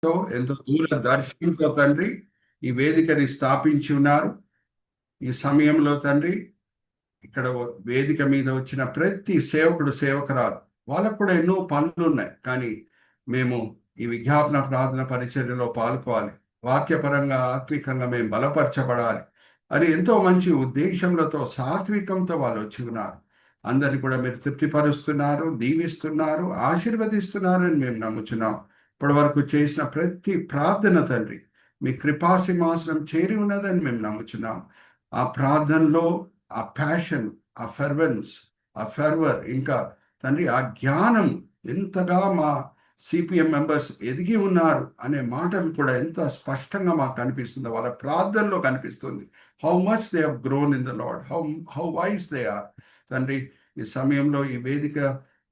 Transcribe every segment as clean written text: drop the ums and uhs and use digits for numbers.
ఎంతో దూరదర్శితో తండ్రి ఈ వేదికని స్థాపించి ఉన్నారు. ఈ సమయంలో తండ్రి ఇక్కడ వేదిక మీద వచ్చిన ప్రతి సేవకుడు సేవకురాలు వాళ్ళకు కూడా ఎన్నో పనులు ఉన్నాయి, కానీ మేము ఈ విజ్ఞాపన ప్రార్థన పరిచర్యలో పాల్గొవాలి, వాక్యపరంగా ఆత్మికంగా మేము బలపరచబడాలి అని ఎంతో మంచి ఉద్దేశంలతో సాత్వికంతో వాళ్ళు వచ్చి ఉన్నారు. అందరిని కూడా మీరు తృప్తిపరుస్తున్నారు, దీవిస్తున్నారు, ఆశీర్వదిస్తున్నారు అని మేము నమ్ముచున్నాం. ఇప్పటి వరకు చేసిన ప్రతి ప్రార్థన తండ్రి మీ కృపాసింహాసనం చేరి ఉన్నదని మేము నమ్ముచున్నాం. ఆ ప్రార్థనలో ఆ ప్యాషన్, ఆ ఫెర్వెన్స్, ఆ ఫెర్వర్, ఇంకా తండ్రి ఆ జ్ఞానం ఎంతగా మా సిపిఎం మెంబర్స్ ఎదిగి ఉన్నారు అనే మాటలు కూడా ఎంత స్పష్టంగా మాకు కనిపిస్తుందో వాళ్ళ ప్రార్థనలో కనిపిస్తుంది. How much they have grown in the Lord, how wise they are. తండ్రి ఈ సమయంలో ఈ వేదిక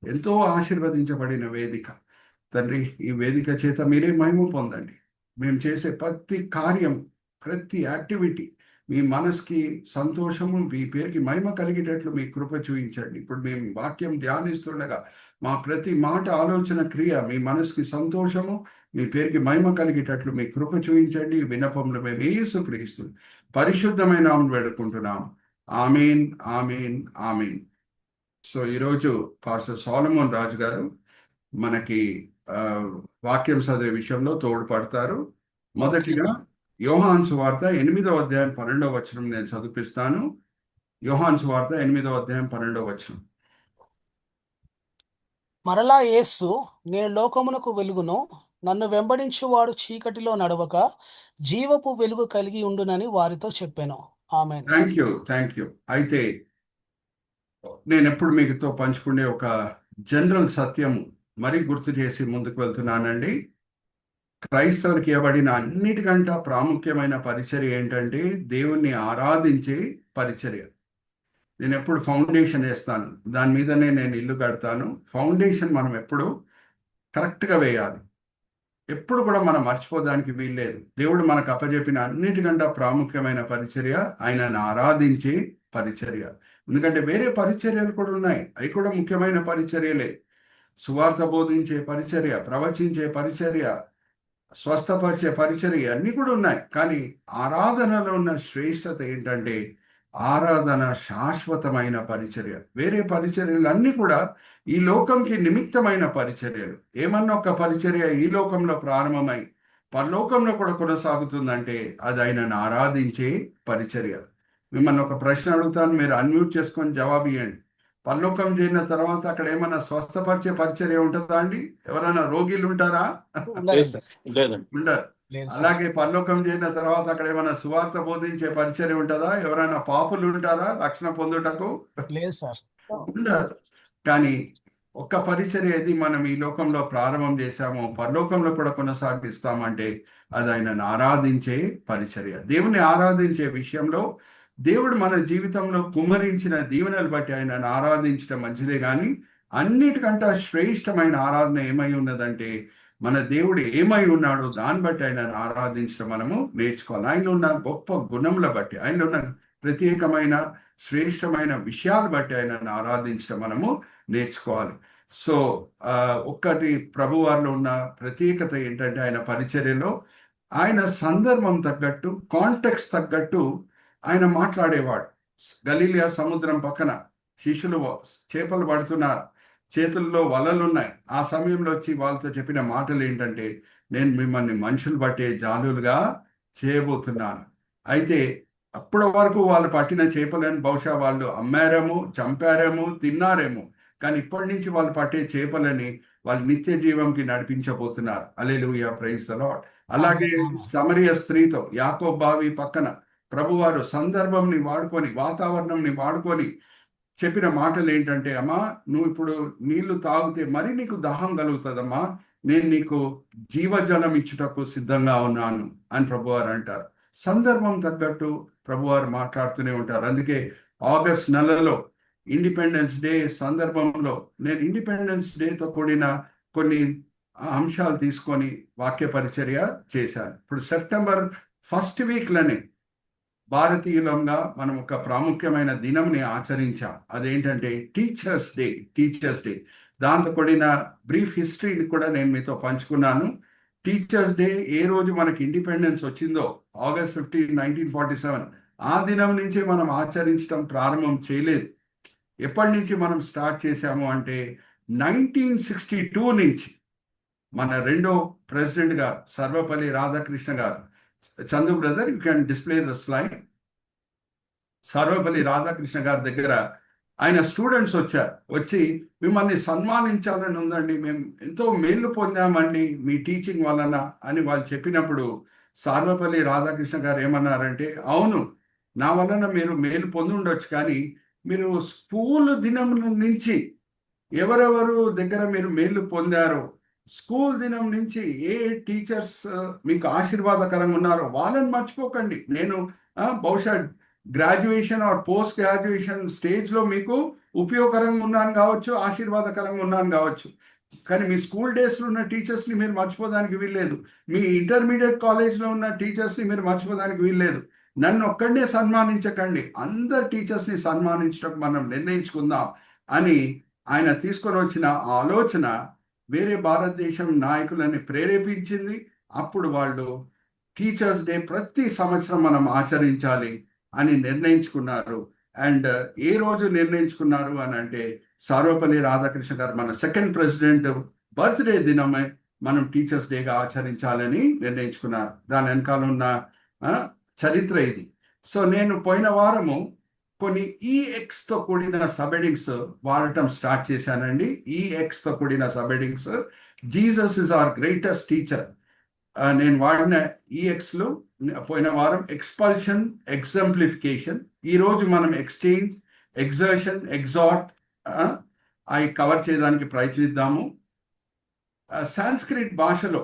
ఎంతో ఆశీర్వదించబడిన వేదిక తండ్రి. ఈ వేదిక చేత మీరే మహిమ పొందండి. మేము చేసే ప్రతి కార్యం, ప్రతి యాక్టివిటీ మీ మనసుకి సంతోషము, మీ పేరుకి మహిమ కలిగేటట్లు మీ కృప చూపించండి. ఇప్పుడు మేము వాక్యం ధ్యానిస్తుండగా మా ప్రతి మాట, ఆలోచన, క్రియ మీ మనసుకి సంతోషము, మీ పేరుకి మహిమ కలిగేటట్లు మీ కృప చూపించండి. విన్నపంలో మేము యేసుక్రీస్తు పరిశుద్ధమైన నామమున వేడుకుంటున్నాం. ఆమేన్, ఆమేన్, ఆమేన్. సో ఈరోజు పాస్టర్ సోలమన్ రాజు గారు మనకి వాక్యం చదివే విషయంలో తోడ్పడతారు. మొదటిగా యోహాను సువార్త 8వ అధ్యాయం 12వ వచనం నేను చదివిస్తాను. యోహాను సువార్త 8వ అధ్యాయం 12వ వచనం. మరలా యేసు, నేను లోకమునకు వెలుగును, నన్ను వెంబడించువాడు చీకటిలో నడవక జీవపు వెలుగు కలిగి ఉండునని వారితో చెప్పాను. ఆమేన్. Thank you. అయితే నేను ఎప్పుడు మీతో పంచుకునే ఒక జనరల్ సత్యము మరీ గుర్తు చేసి ముందుకు వెళ్తున్నానండి. క్రైస్తవునికి ఇవ్వబడిన అన్నిటికంటే ప్రాముఖ్యమైన పరిచర్య ఏంటంటే దేవుణ్ణి ఆరాధించే పరిచర్య. నేను ఎప్పుడు ఫౌండేషన్ వేస్తాను, దాని మీదనే నేను ఇల్లు కడతాను. ఫౌండేషన్ మనం ఎప్పుడు కరెక్ట్గా వేయాలి, ఎప్పుడు కూడా మనం మర్చిపోదానికి వీల్లేదు. దేవుడు మనకు అప్పచెప్పిన అన్నిటికంటే ప్రాముఖ్యమైన పరిచర్య ఆయనను ఆరాధించే పరిచర్య. ఎందుకంటే వేరే పరిచర్యలు కూడా ఉన్నాయి, అవి కూడా ముఖ్యమైన పరిచర్యలే. సువార్త బోధించే పరిచర్య, ప్రవచించే పరిచర్య, స్వస్థపరిచే పరిచర్య అన్నీ కూడా ఉన్నాయి. కానీ ఆరాధనలో ఉన్న శ్రేష్టత ఏంటంటే ఆరాధన శాశ్వతమైన పరిచర్య. వేరే పరిచర్యలు అన్నీ కూడా ఈ లోకంకి నిమిత్తమైన పరిచర్యలు. ఏమన్నా ఒక పరిచర్య ఈ లోకంలో ప్రారంభమై పరలోకంలో కూడా కొనసాగుతుందంటే అది ఆయనను ఆరాధించే పరిచర్య. మిమ్మల్ని ఒక ప్రశ్న అడుగుతాను, మీరు అన్మ్యూట్ చేసుకొని జవాబు ఇవ్వండి. పరలోకం చేరిన తర్వాత అక్కడ ఏమన్నా స్వస్థపరిచే పరిచర్య ఉంటుందా అండి? ఎవరైనా రోగిలు ఉంటారా? ఉండరు. అలాగే పరలోకం చేరిన తర్వాత అక్కడ ఏమైనా సువార్త బోధించే పరిచర్య ఉంటుందా? ఎవరైనా పాపులు ఉంటారా రక్షణ పొందుటకు? లేదు సార్, ఉండరు. కానీ ఒక్క పరిచర్య ఏది మనం ఈ లోకంలో ప్రారంభం చేశామో పరలోకంలో కూడా కొనసాగిస్తామంటే అది ఆయనను ఆరాధించే పరిచర్య. దేవుని ఆరాధించే విషయంలో దేవుడు మన జీవితంలో కుమ్మరించిన దీవెనలు బట్టి ఆయనను ఆరాధించడం మంచిదే, కానీ అన్నిటికంటే శ్రేష్టమైన ఆరాధన ఏమై ఉన్నదంటే మన దేవుడు ఏమై ఉన్నాడో దాన్ని బట్టి ఆయనను ఆరాధించడం మనము నేర్చుకోవాలి. ఆయనలో ఉన్న గొప్ప గుణముల బట్టి, ఆయనలో ఉన్న ప్రత్యేకమైన శ్రేష్టమైన విషయాలు బట్టి ఆయనను ఆరాధించడం మనము నేర్చుకోవాలి. సో ఒక్కటి ప్రభువారిలో ఉన్న ప్రత్యేకత ఏంటంటే ఆయన పరిచర్యలో ఆయన సందర్భం తగ్గట్టు, కాంటెక్స్ట్ తగ్గట్టు ఆయన మాట్లాడేవాడు. గలీలియా సముద్రం పక్కన శిష్యులు చేపలు పడుతున్నారు, చేతుల్లో వలలున్నాయి. ఆ సమయంలో వచ్చి వాళ్ళతో చెప్పిన మాటలు ఏంటంటే, నేను మిమ్మల్ని మనుషులు పట్టే జాలులుగా చేయబోతున్నాను. అయితే అప్పటి వరకు వాళ్ళు పట్టిన చేపలను బహుశా వాళ్ళు అమ్మారేమో, చంపారేమో, తిన్నారేమో, కానీ ఇప్పటి నుంచి వాళ్ళు పట్టే చేపలని వాళ్ళు నిత్య జీవంకి నడిపించబోతున్నారు. హల్లెలూయా, ప్రైజ్ ది లార్డ్. అలాగే సమరయ స్త్రీతో యాకోబు బావి పక్కన ప్రభువారు సందర్భంని వాడుకొని, వాతావరణంని వాడుకొని చెప్పిన మాటలు ఏంటంటే, అమ్మా నువ్వు ఇప్పుడు నీళ్లు తాగితే మరి నీకు దాహం కలుగుతుందమ్మా, నేను నీకు జీవజలం ఇచ్చుటకు సిద్ధంగా ఉన్నాను అని ప్రభువారు అంటారు. సందర్భం తగ్గట్టు ప్రభువారు మాట్లాడుతూనే ఉంటారు. అందుకే ఆగస్ట్ నెలలో ఇండిపెండెన్స్ డే సందర్భంలో నేను ఇండిపెండెన్స్ డేతో కూడిన కొన్ని అంశాలు తీసుకొని వాక్య పరిచర్య చేశాను. ఇప్పుడు సెప్టెంబర్ 1st వీక్లోనే భారతీయులంగా మనం ఒక ప్రాముఖ్యమైన దినంని ఆచరించాం. అదేంటంటే టీచర్స్ డే. దాంతో కూడిన బ్రీఫ్ హిస్టరీని కూడా నేను మీతో పంచుకున్నాను. టీచర్స్ డే ఏ రోజు మనకి ఇండిపెండెన్స్ వచ్చిందో, August 15, 1947, ఆ దినం నుంచే మనం ఆచరించడం ప్రారంభం చేయలేదు. ఎప్పటి నుంచి మనం స్టార్ట్ చేశాము అంటే 1962 నుంచి మన రెండో ప్రెసిడెంట్ గారు సర్వపల్లి రాధాకృష్ణ గారు. Chandu brother, you can display the slide. Sarvepalli Radhakrishna గారి దగ్గర ఆయన స్టూడెంట్స్ వచ్చి మిమ్మల్ని సన్మానించాలని ఉందండి, మేము ఎంతో మేలు పొందామండి మీ టీచింగ్ వలన అని వాళ్ళు చెప్పినప్పుడు సర్వపల్లి రాధాకృష్ణ గారు ఏమన్నారంటే, అవును, నా వలన మీరు మేలు పొంది ఉండొచ్చు, కానీ మీరు స్కూల్ దినం నుంచి ఎవరెవరు దగ్గర మీరు మేలు పొందారో, స్కూల్ దినం నుంచి ఏ టీచర్స్ మీకు ఆశీర్వాదకరంగా ఉన్నారో వాళ్ళని మర్చిపోకండి. నేను బహుశా గ్రాడ్యుయేషన్ ఆర్ పోస్ట్ గ్రాడ్యుయేషన్ స్టేజ్లో మీకు ఉపయోగకరంగా ఉన్నాను కావచ్చు, ఆశీర్వాదకరంగా ఉన్నాను కావచ్చు, కానీ మీ స్కూల్ డేస్లో ఉన్న టీచర్స్ని మీరు మర్చిపోదానికి వీల్లేదు. మీ ఇంటర్మీడియట్ కాలేజ్లో ఉన్న టీచర్స్ని మీరు మర్చిపోదానికి వీల్లేదు. నన్ను ఒక్కడే సన్మానించకండి, అందరు టీచర్స్ని సన్మానించడం మనం నిర్ణయించుకుందాం అని ఆయన తీసుకొని వచ్చిన ఆలోచన వేరే భారతదేశం నాయకులని ప్రేరేపించింది. అప్పుడు వాళ్ళు టీచర్స్ డే ప్రతి సంవత్సరం మనం ఆచరించాలి అని నిర్ణయించుకున్నారు. అండ్ ఏ రోజు నిర్ణయించుకున్నారు అని అంటే, సర్వపల్లి రాధాకృష్ణ గారు మన సెకండ్ ప్రెసిడెంట్ బర్త్డే దినమే మనం టీచర్స్ డేగా ఆచరించాలని నిర్ణయించుకున్నారు. దాని వెనకాల ఉన్న చరిత్ర ఇది. సో నేను పోయిన వారము కొన్ని EX తో కూడిన సబ్హెడింగ్స్ వాడటం స్టార్ట్ చేశానండి. EX తో కూడిన subheadings, Jesus is our greatest teacher. నేను వాడిన EXలు పోయిన వారం ఎక్స్పల్షన్, ఎగ్జంప్లిఫికేషన్. ఈరోజు మనం ఎక్స్చేంజ్, ఎగ్జర్షన్, ఎగ్జార్ట్ అవి కవర్ చేయడానికి ప్రయత్నిద్దాము. సాంస్క్రిట్ భాషలో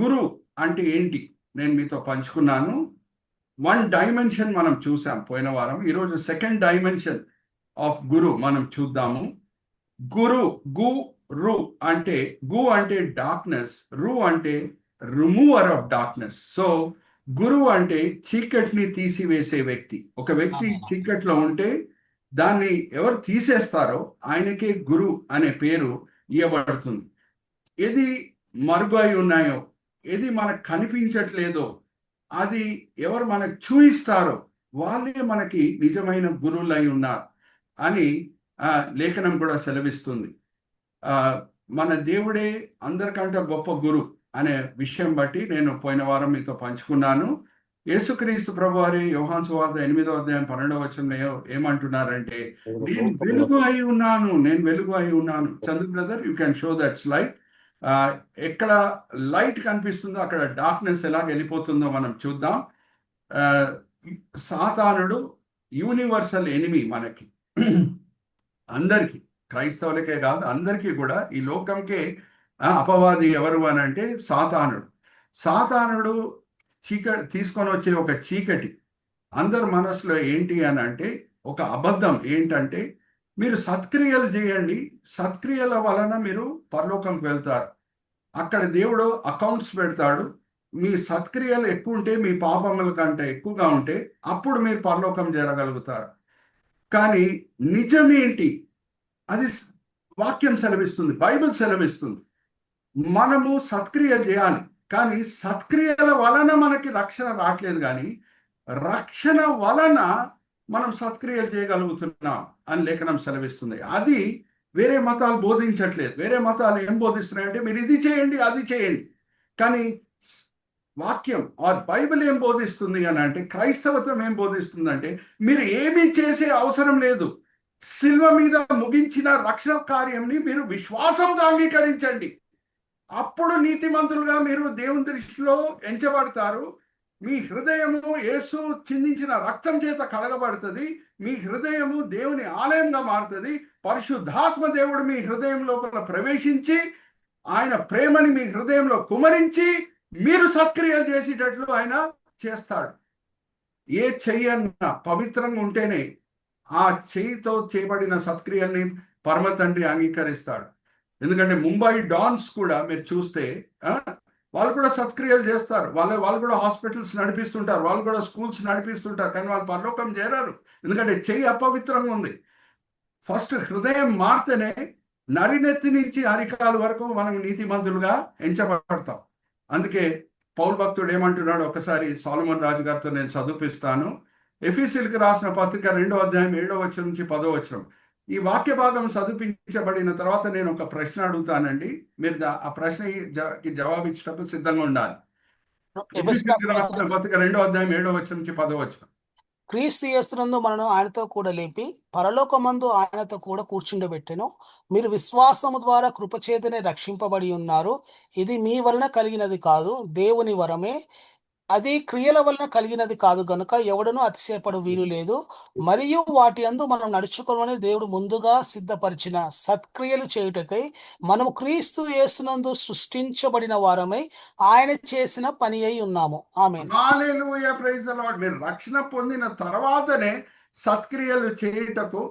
గురు అంటే ఏంటి నేను మీతో పంచుకున్నాను. వన్ డైమెన్షన్ మనం చూసాం పోయిన వారం. ఈరోజు సెకండ్ డైమెన్షన్ ఆఫ్ గురు మనం చూద్దాము. గురు, రు అంటే, గు అంటే డార్క్నెస్, రు అంటే రిమూవర్ ఆఫ్ డార్క్నెస్. సో గురు అంటే చీకటిని తీసివేసే వ్యక్తి. ఒక వ్యక్తి చీకట్లో ఉంటే దాన్ని ఎవరు తీసేస్తారో ఆయనకే గురు అనే పేరు ఇవ్వబడుతుంది. ఏది మరుగై ఉన్నాయో, ఏది మనకు కనిపించట్లేదో, అది ఎవరు మనకు చూయిస్తారో వాళ్ళే మనకి నిజమైన గురువులై ఉన్నారు అని లేఖనం కూడా సెలవిస్తుంది. మన దేవుడే అందరికంటే గొప్ప గురు అనే విషయం బట్టి నేను పోయిన వారం మీతో పంచుకున్నాను. యేసుక్రీస్తు ప్రభువారి యోహాను సువార్త 8వ అధ్యాయం 12వ వచనంలో ఏమంటున్నారంటే, నేను వెలుగు అయి ఉన్నాను, నేను వెలుగు అయి ఉన్నాను. Chandra brother, you can show that slide. ఎక్కడ లైట్ కనిపిస్తుందో అక్కడ డార్క్నెస్ ఎలా వెళ్ళిపోతుందో మనం చూద్దాం. సాతానుడు యూనివర్సల్ ఎనిమీ మనకి, అందరికీ, క్రైస్తవులకే కాదు అందరికీ కూడా. ఈ లోకంకే అపవాది ఎవరు అని అంటే సాతానుడు. సాతానుడు చీకటి తీసుకొని వచ్చే ఒక చీకటి అందరి మనసులో ఏంటి అని అంటే, ఒక అబద్ధం ఏంటంటే, మీరు సత్క్రియలు చేయండి, సత్క్రియల వలన మీరు పరలోకంకి వెళ్తారు, అక్కడ దేవుడు అకౌంట్స్ పెడతాడు, మీ సత్క్రియలు ఎక్కువ ఉంటే, మీ పాపముల కంటే ఎక్కువగా ఉంటే అప్పుడు మీరు పరలోకం చేరగలుగుతారు. కానీ నిజమేంటి? అది వాక్యం సెలవిస్తుంది, బైబిల్ సెలవిస్తుంది. మనము సత్క్రియ చేయాలి, కానీ సత్క్రియల వలన మనకి రక్షణ రావట్లేదు, కానీ రక్షణ వలన మనం సత్క్రియలు చేయగలుగుతున్నాం అని లేఖనం సెలవిస్తుంది. అది వేరే మతాలు బోధించట్లేదు. వేరే మతాలు ఏం బోధిస్తున్నాయంటే, మీరు ఇది చేయండి, అది చేయండి. కానీ వాక్యం ఆర్ బైబిల్ ఏం బోధిస్తుంది అని అంటే, క్రైస్తవత్వం ఏం బోధిస్తుందంటే, మీరు ఏమీ చేసే అవసరం లేదు, శిల్వ మీద ముగించిన రక్షణ కార్యంని మీరు విశ్వాసంతో అంగీకరించండి, అప్పుడు నీతిమంతులుగా మీరు దేవుని దృష్టిలో ఎంచబడతారు. మీ హృదయము యేసు చిందించిన రక్తం చేత కడగబడుతుంది, మీ హృదయము దేవుని ఆలయంగా మారుతుంది, పరిశుద్ధాత్మ దేవుడు మీ హృదయం లోపల ప్రవేశించి ఆయన ప్రేమని మీ హృదయంలో కుమరించి మీరు సత్క్రియలు చేసేటట్లు ఆయన చేస్తాడు. ఏ చెయ్యన్నా పవిత్రంగా ఉంటేనే ఆ చెయ్యితో చేయబడిన సత్క్రియల్ని పరమ తండ్రి అంగీకరిస్తాడు. ఎందుకంటే ముంబై డాన్స్ కూడా మీరు చూస్తే వాళ్ళు కూడా సత్క్రియలు చేస్తారు, వాళ్ళు కూడా హాస్పిటల్స్ నడిపిస్తుంటారు, వాళ్ళు కూడా స్కూల్స్ నడిపిస్తుంటారు, కానీ వాళ్ళు పరలోకం చేరారు. ఎందుకంటే చెయ్యి అపవిత్రంగా ఉంది. ఫస్ట్ హృదయం మారితేనే నరినెత్తి నుంచి అరికాలు వరకు మనం నీతిమంతులుగా ఎంచబడతాం. అందుకే పౌలు భక్తుడు ఏమంటున్నాడు, ఒకసారి సొలొమోన్ రాజు గారితో నేను చదివిపిస్తాను. ఎఫెసీయులకు రాసిన పత్రిక 2వ అధ్యాయం 7వ వచనం నుంచి 10వ వచనం. ఈ వాక్య భాగం చదివించబడిన తర్వాత నేను ఒక ప్రశ్న అడుగుతానండి. మీరు ఆ ప్రశ్నకి జవాబిచ్చేటప్పుడు సిద్ధంగా ఉండాలి. ఎఫెసీయులకు రాసిన పత్రిక 2వ అధ్యాయం 7వ వచనం నుంచి 10వ వచనం. క్రీస్తు యేసునందు మనను ఆయనతో కూడా లేపి పరలోకమందు ఆయనతో కూడా కూర్చుండబెట్టెను. మీరు విశ్వాసము ద్వారా కృపచేతనే రక్షింపబడి ఉన్నారు. ఇది మీ వలన కలిగినది కాదు, దేవుని వరమే. అది క్రియల వలన కలిగినది కాదు గనుక ఎవడనూ అతిశయపడు వీలు లేదు. మరియు వాటి అందు మనం నడుచుకోవాలని దేవుడు ముందుగా సిద్ధపరిచిన సత్క్రియలు చేయుటకై మనము క్రీస్తు యేసునందు సృష్టించబడిన వారమై ఆయన చేసిన పని అయి ఉన్నాము. ఆమేన్. హల్లెలూయా, ప్రైజ్ ది లార్డ్. మీరు రక్షణ పొందిన తర్వాతనే సత్క్రియలు చేయుటకు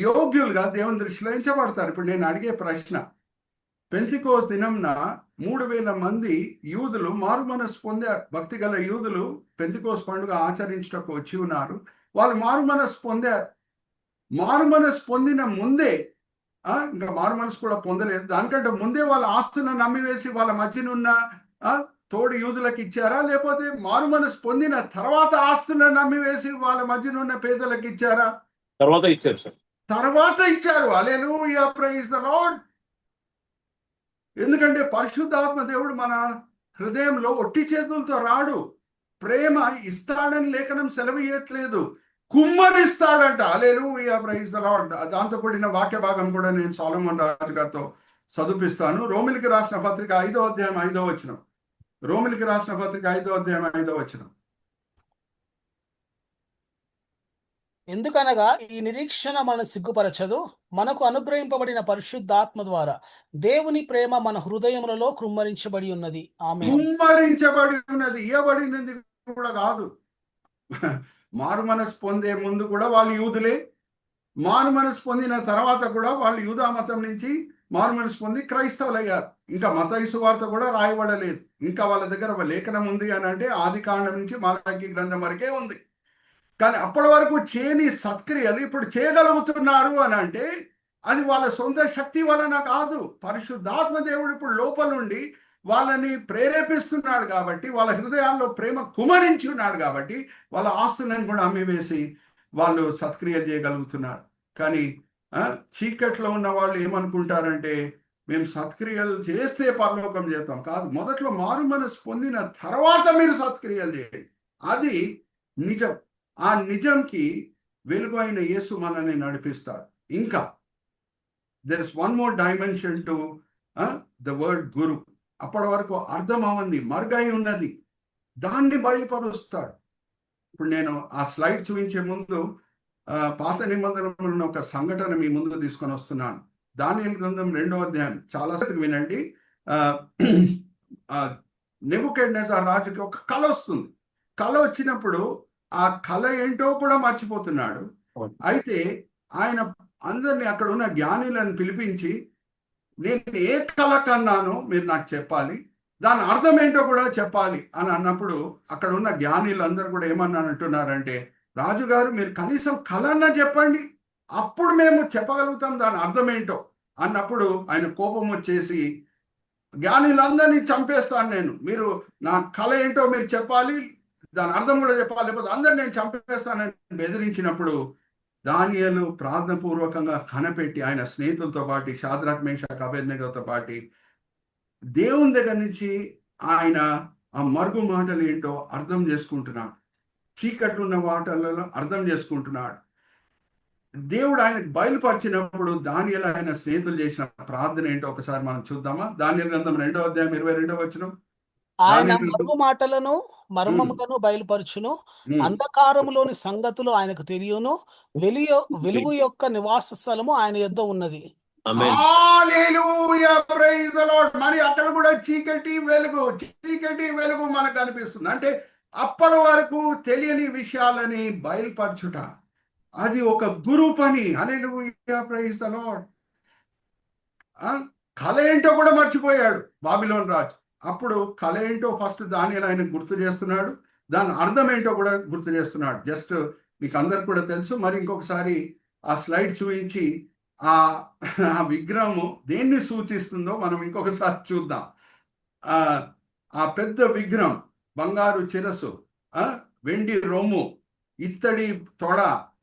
యోగ్యులుగా దేవుని దృష్టిలో ఎంచబడతారు. ఇప్పుడు నేను అడిగే ప్రశ్న, పెంతెకోస్తు దినంన 3000 మంది యూదులు మారు మనసు పొందారు. భక్తి గల యూదులు పెంతెకోస్తు పండుగ ఆచరించటకు వచ్చి ఉన్నారు. వాళ్ళు మారు మనసు పొందారు. మారు మనసు పొందిన ముందే ఇంకా మారు మనసు కూడా పొందలేదు, దానికంటే ముందే వాళ్ళ ఆస్తులను నమ్మివేసి వాళ్ళ మధ్యనున్న తోడు యూదులకు ఇచ్చారా, లేకపోతే మారు మనసు పొందిన తర్వాత ఆస్తులను నమ్మివేసి వాళ్ళ మధ్యనున్న పేదలకు ఇచ్చారా? తర్వాత ఇచ్చారు సార్. తర్వాత ఇచ్చారు. హల్లెలూయా, ప్రైజ్ ది లార్డ్. ఎందుకంటే పరిశుద్ధాత్మ దేవుడు మన హృదయంలో ఒట్టి చేతులతో రాడు. ప్రేమ ఇస్తాడని లేఖనం సెలవియట్లేదు, కుమ్మరిస్తాడంట. హల్లెలూయా, ప్రైజ్ ది లార్డ్. దాంతో కూడిన వాక్య భాగం కూడా నేను సొలొమోన్ రాజు గారితో చదివిస్తాను. రోమిలికి రాసిన పత్రిక 5వ అధ్యాయం 5వ వచనం. రోమిలికి రాసిన పత్రిక 5వ అధ్యాయం 5వ వచనం. ఎందుకనగా ఈ నిరీక్షణ మన సిగ్గుపరచదు, మనకు అనుగ్రహింపబడిన పరిశుద్ధాత్మ ద్వారా దేవుని ప్రేమ మన హృదయములలో కృమ్మరించబడి ఉన్నది. ఆమేన్. కుమ్మరించబడి ఉన్నది, ఇయ్యబడినది కూడా కాదు. మారు మనసు పొందే ముందు కూడా వాళ్ళు యూదులే, మారు మనసు పొందిన తర్వాత కూడా వాళ్ళు యూదా మతం నుంచి మారు మనసు పొంది క్రైస్తవులు అయ్యారు. ఇంకా మత్తయి సువార్త కూడా రాయబడలేదు. ఇంకా వాళ్ళ దగ్గర ఒక లేఖనం ఉంది అని అంటే ఆది కాండం నుంచి మలాకి గ్రంథం వరకే ఉంది. కానీ అప్పటి వరకు చేయని సత్క్రియలు ఇప్పుడు చేయగలుగుతున్నారు అని అంటే అది వాళ్ళ సొంత శక్తి వలన కాదు, పరిశుద్ధాత్మ దేవుడు ఇప్పుడు లోపల నుండి వాళ్ళని ప్రేరేపిస్తున్నాడు కాబట్టి, వాళ్ళ హృదయాల్లో ప్రేమ కుమరించి ఉన్నాడు కాబట్టి వాళ్ళ ఆస్తులను కూడా అమ్మివేసి వాళ్ళు సత్క్రియలు చేయగలుగుతున్నారు. కానీ చీకట్లో ఉన్న వాళ్ళు ఏమనుకుంటారంటే మేము సత్క్రియలు చేస్తే పరలోకం చేస్తాం. కాదు, మొదట్లో మారు మనసు పొందిన తర్వాత మీరు సత్క్రియలు చేయండి. అది నిజం. ఆ నిజంకి వెలుగు అయిన యేసు మనల్ని నడిపిస్తాడు. ఇంకా there is one more dimension to the word guru. అప్పటి వరకు అర్థం అవ్వంది, మరుగై ఉన్నది, దాన్ని బయలుపరుస్తాడు. ఇప్పుడు నేను ఆ స్లైడ్ చూపించే ముందు పాత నిబంధనలో ఉన్న ఒక సంఘటన మీ ముందు తీసుకొని వస్తున్నాను. దానియేలు గ్రంథం 2వ అధ్యాయం చాలా వినండి. నెబుకద్నెజర్ రాజుకి ఒక కళ వస్తుంది. కళ వచ్చినప్పుడు ఆ కళ ఏంటో కూడా మర్చిపోతున్నాడు. అయితే ఆయన అందరినీ అక్కడ ఉన్న జ్ఞానులను పిలిపించి నేను ఏ కళ కన్నానో మీరు నాకు చెప్పాలి, దాని అర్థం ఏంటో కూడా చెప్పాలి అని అన్నప్పుడు అక్కడ ఉన్న జ్ఞానులందరూ కూడా ఏమన్నానంటున్నారంటే, రాజుగారు మీరు కనీసం కళన్నా చెప్పండి, అప్పుడు మేము చెప్పగలుగుతాం దాని అర్థం ఏంటో అన్నప్పుడు ఆయన కోపం వచ్చేసి జ్ఞానులందరినీ చంపేస్తాను నేను, మీరు నా కళ ఏంటో మీరు చెప్పాలి, దాని అర్థం కూడా చెప్పాలి, లేకపోతే అందరు నేను చంపేస్తానని బెదిరించినప్పుడు దానియేలు ప్రార్థనపూర్వకంగా కనపెట్టి ఆయన స్నేహితులతో పాటు షాద్రక్ మేషక్ అబేద్నెగోతో పాటు దేవుని దగ్గర నుంచి ఆయన ఆ మరుగు మాటలు ఏంటో అర్థం చేసుకుంటున్నాడు. చీకట్లు ఉన్న మాటలలో అర్థం చేసుకుంటున్నాడు. దేవుడు ఆయనకు బయలుపరిచినప్పుడు దానియేలు ఆయన స్నేహితులు చేసిన ప్రార్థన ఏంటో ఒకసారి మనం చూద్దామా? దానియేలు గ్రంథం 2వ అధ్యాయం 22వ వచనం. ఆయన మరుగు మాటలను మర్మములను బయలుపరచును, అంధకారములోని సంగతులు ఆయనకు తెలియను, వెలుగు యొక్క నివాస స్థలము ఆయన యొద్ద ఉన్నది. హల్లెలూయా, ప్రైజ్ ది లార్డ్. మరి అక్కడ కూడా చీకటి వెలుగు మనకు అనిపిస్తుంది. అంటే అప్పటి వరకు తెలియని విషయాలని బయలుపరచుట అది ఒక గురు పని. హల్లెలూయా, ప్రైజ్ ది లార్డ్. కళ ఏంటో కూడా మర్చిపోయాడు బాబిలోన్ రాజు. అప్పుడు కళ ఏంటో ఫస్ట్ దానియేలు ఆయన గుర్తు చేస్తున్నాడు, దాని అర్థం ఏంటో కూడా గుర్తు చేస్తున్నాడు. జస్ట్ మీకు అందరికి కూడా తెలుసు. మరి ఇంకొకసారి ఆ స్లైడ్ చూపించి ఆ ఆ విగ్రహము దేన్ని సూచిస్తుందో మనం ఇంకొకసారి చూద్దాం. ఆ ఆ పెద్ద విగ్రహం, బంగారు శిరస్సు, ఆ వెండి రొమ్ము, ఇత్తడి తొడ,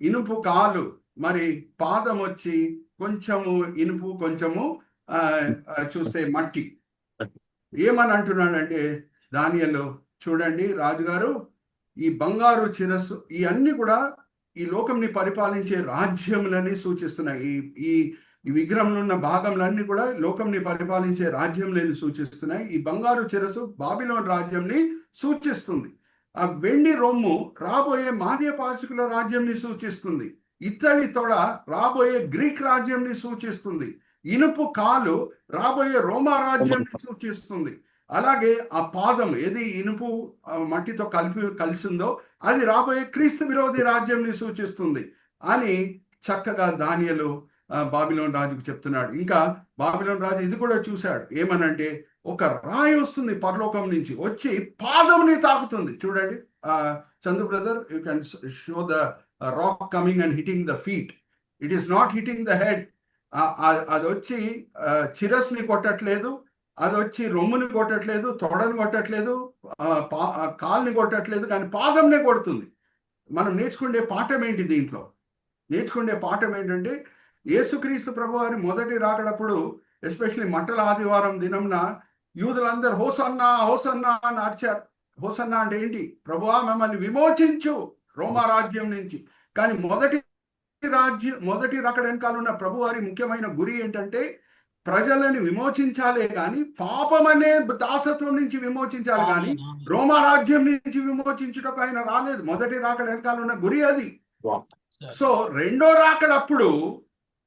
ఇనుపు కాలు, మరి పాదం వచ్చి కొంచెము ఇనుపు, కొంచెము ఆ చూస్తే మట్టి. ఏమని అంటున్నాడంటే దానియేలు, చూడండి రాజుగారు, ఈ బంగారు శిరస్సు ఈ అన్ని కూడా ఈ లోకంని పరిపాలించే రాజ్యములని సూచిస్తున్నాయి. ఈ ఈ ఈ విగ్రహంలో ఉన్న భాగములన్నీ కూడా లోకంని పరిపాలించే రాజ్యములని సూచిస్తున్నాయి. ఈ బంగారు శిరస్సు బాబిలోన్ రాజ్యంని సూచిస్తుంది. ఆ వెండి రొమ్ము రాబోయే మాదీయ పారసీకుల రాజ్యంని సూచిస్తుంది. ఇత్తడి తొడ రాబోయే గ్రీక్ రాజ్యంని సూచిస్తుంది. ఇనుపు కాలు రాబోయే రోమా రాజ్యాన్ని సూచిస్తుంది. అలాగే ఆ పాదం ఏది ఇనుపు మట్టితో కలిసిందో అది రాబోయే క్రీస్తు విరోధి రాజ్యాన్ని సూచిస్తుంది అని చక్కగా దానియేలు బాబిలోన్ రాజుకు చెప్తున్నాడు. ఇంకా బాబిలోన్ రాజు ఇది కూడా చూశాడు. ఏమనంటే ఒక రాయి వస్తుంది పరలోకం నుంచి, వచ్చి పాదంని తాకుతుంది. చూడండి Chandu brother, you can show the rock coming and hitting the feet. It is not hitting the head. అది వచ్చి శిరస్ని కొట్టట్లేదు, అది వచ్చి రొమ్ముని కొట్టట్లేదు, తొడని కొట్టట్లేదు, కాల్ని కొట్టట్లేదు, కానీ పాదంనే కొడుతుంది. మనం నేర్చుకునే పాఠం ఏంటి దీంట్లో? నేర్చుకునే పాఠం ఏంటంటే యేసుక్రీస్తు ప్రభువారి మొదటి రాకడప్పుడు, ఎస్పెషల్లీ మంటల ఆదివారం దినంన యూదులందరూ హోసన్నా హోసన్నా అని అరిచారు. హోసన్నా అంటే ఏంటి? ప్రభువా మమ్మల్ని విమోచించు రోమా రాజ్యం నుంచి. కానీ మొదటి రాకడ వెనకాల ఉన్న ప్రభువారి ముఖ్యమైన గురి ఏంటంటే ప్రజలని విమోచించాలే కానీ, పాపం అనే దాసత్వం నుంచి విమోచించాలి కానీ రోమా రాజ్యం నుంచి విమోచించుటకు ఆయన రాలేదు. మొదటి రాకడ వెనకాల ఉన్న గురి అది. సో రెండో రాకడప్పుడు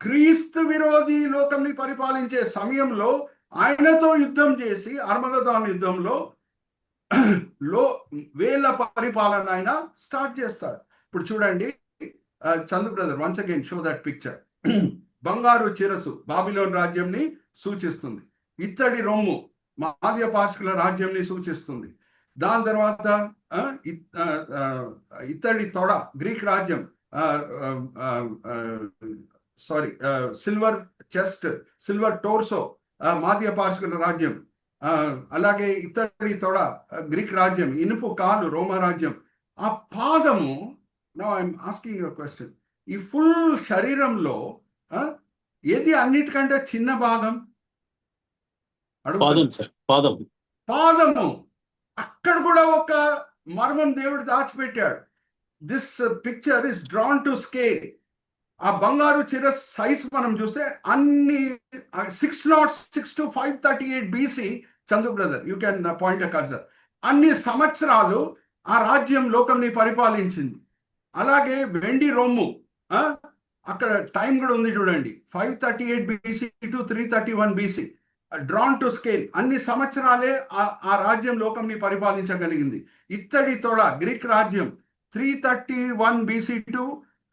క్రీస్తు విరోధి లోకంని పరిపాలించే సమయంలో ఆయనతో యుద్ధం చేసి అర్మగదాన్ యుద్ధంలో వేల పరిపాలన ఆయన స్టార్ట్ చేస్తాడు. ఇప్పుడు చూడండి Chandu brother, once again show that picture. బంగారు శిరస్సు బాబిలోన్ రాజ్యంని సూచిస్తుంది. ఇత్తడి రొమ్ము మాదీయ పారసీకుల రాజ్యంని సూచిస్తుంది. దాని తర్వాత ఇత్తడి తొడ గ్రీక్ రాజ్యం, sorry silver chest, silver torso మాదీయ పారసీకుల రాజ్యం. అలాగే ఇత్తడి తొడ గ్రీక్ రాజ్యం, ఇనుపు కాలు రోమా రాజ్యం. ఆ పాదము, now I'm asking your question, ఈ ఫుల్ శరీరంలో ఏది అన్నిటికంటే చిన్న భాగం? పాదము. అక్కడ కూడా ఒక మర్మం దేవుడు దాచిపెట్టాడు. This picture is drawn to scale. ఆ బంగారు శిరస్ సైజ్ మనం చూస్తే అన్ని 606 to 538 BC, Chandu brother you can point a cursor, అన్ని సంవత్సరాలు ఆ రాజ్యం లోకంని పరిపాలించింది. అలాగే వెండి రొమ్ము, అక్కడ టైం కూడా ఉంది చూడండి, 538 BC to 331 BC, drawn to scale. అన్ని సంవత్సరాలే ఆ రాజ్యం లోకంని పరిపాలించగలిగింది. ఇత్తడి తొడ గ్రీక్ రాజ్యం 331 BC to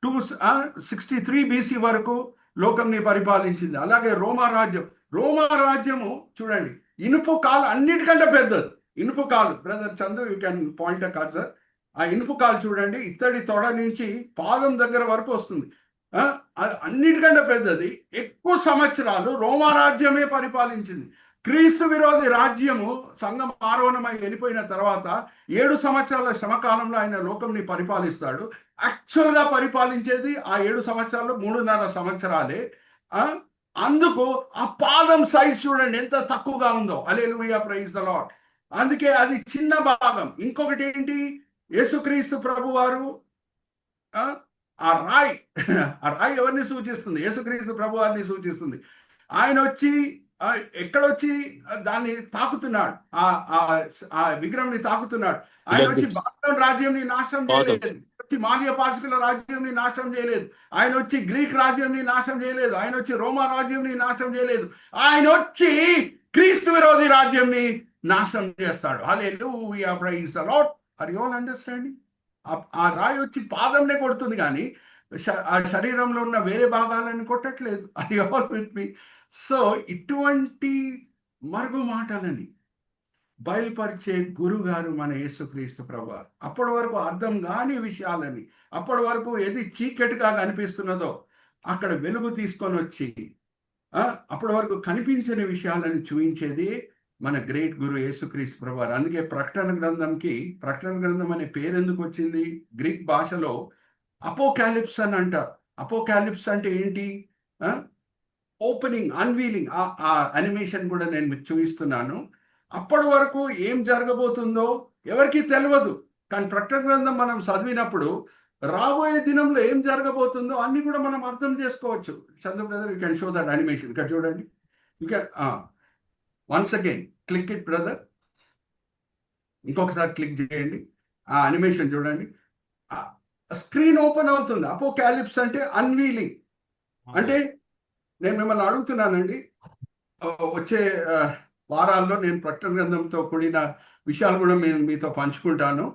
263 BC వరకు లోకంని పరిపాలించింది. అలాగే రోమా రాజ్యము చూడండి, ఇనుపు కాలు అన్నిటికంటే పెద్దది. ఇనుపు కాలు, brother Chandu you can point a cursor. ఆ ఇనుపు కాలు చూడండి, ఇత్తడి తొడ నుంచి పాదం దగ్గర వరకు వస్తుంది. అన్నిటికంటే పెద్దది. ఎక్కువ సంవత్సరాలు రోమా రాజ్యమే పరిపాలించింది. క్రీస్తు విరోధి రాజ్యము సంఘం ఆరోహణమై వెళ్ళిపోయిన తర్వాత 7 సంవత్సరాల శ్రమకాలంలో ఆయన లోకంని పరిపాలిస్తాడు. యాక్చువల్గా పరిపాలించేది ఆ 7 సంవత్సరాలు 3.5 సంవత్సరాలే. అందుకు ఆ పాదం సైజ్ చూడండి ఎంత తక్కువగా ఉందో. హల్లెలూయా, ప్రైజ్ ద లార్డ్. అందుకే అది చిన్న భాగం. ఇంకొకటి ఏంటి, యేసుక్రీస్తు ప్రభువారు ఆ రాయి ఎవరిని సూచిస్తుంది? యేసుక్రీస్తు ప్రభువారిని సూచిస్తుంది. ఆయన వచ్చి ఎక్కడొచ్చి దాన్ని తాకుతున్నాడు, ఆ విగ్రహంని తాకుతున్నాడు. ఆయన వచ్చి బాబిలోన్ రాజ్యంని నాశనం చేయలేదు, వచ్చి మాదీయ పారసీకుల రాజ్యంని నాశనం చేయలేదు, ఆయన వచ్చి గ్రీక్ రాజ్యంని నాశనం చేయలేదు, ఆయన వచ్చి రోమా రాజ్యంని నాశనం చేయలేదు, ఆయన వచ్చి క్రీస్తు విరోధి రాజ్యంని నాశనం చేస్తాడు. Hallelujah, praise the Lord. Are you all understanding? ఆ రాయి వచ్చి పాదంనే కొడుతుంది కానీ ఆ శరీరంలో ఉన్న వేరే భాగాలను కొట్టట్లేదు. Are you all with me? So ఇటువంటి మరుగు మాటలని బయలుపరిచే గురుగారు మన యేసుక్రీస్తు ప్రభువారు. అప్పటి వరకు అర్థం కాని విషయాలని, అప్పటి వరకు ఏది చీకటిగా కనిపిస్తున్నదో, అక్కడ వెలుగు తీసుకొని వచ్చి అప్పటి వరకు కనిపించని విషయాలను చూపించేది మన గ్రేట్ గురు యేసుక్రీస్తు ప్రభువారు. అందుకే ప్రకటన గ్రంథం అనే పేరు ఎందుకు వచ్చింది? గ్రీక్ భాషలో అపోకాలిప్స్ అని అంటారు. అపోకాలిప్స్ అంటే ఏంటి? Opening, unveiling. ఆ అనిమేషన్ కూడా నేను మీకు చూపిస్తున్నాను. అప్పటి వరకు ఏం జరగబోతుందో ఎవరికి తెలియదు, కానీ ప్రకటన గ్రంథం మనం చదివినప్పుడు రాబోయే దినంలో ఏం జరగబోతుందో అన్ని కూడా మనం అర్థం చేసుకోవచ్చు. Chandra brother, you can show that animation. ఇక్కడ చూడండి. You can once again click it brother. ఇంకొకసారి క్లిక్ చేయండి. ఆ అనిమేషన్ చూడండి. స్క్రీన్ ఓపెన్ అవుతుంది. అపోకాలిప్స్ అంటే అన్వీలింగ్. అంటే నేను మిమ్మల్ని అడుగుతున్నానండి, వచ్చే వారాల్లో నేను ప్రకటన గ్రంథంతో కూడిన విషయాలు కూడా మీతో పంచుకుంటాను.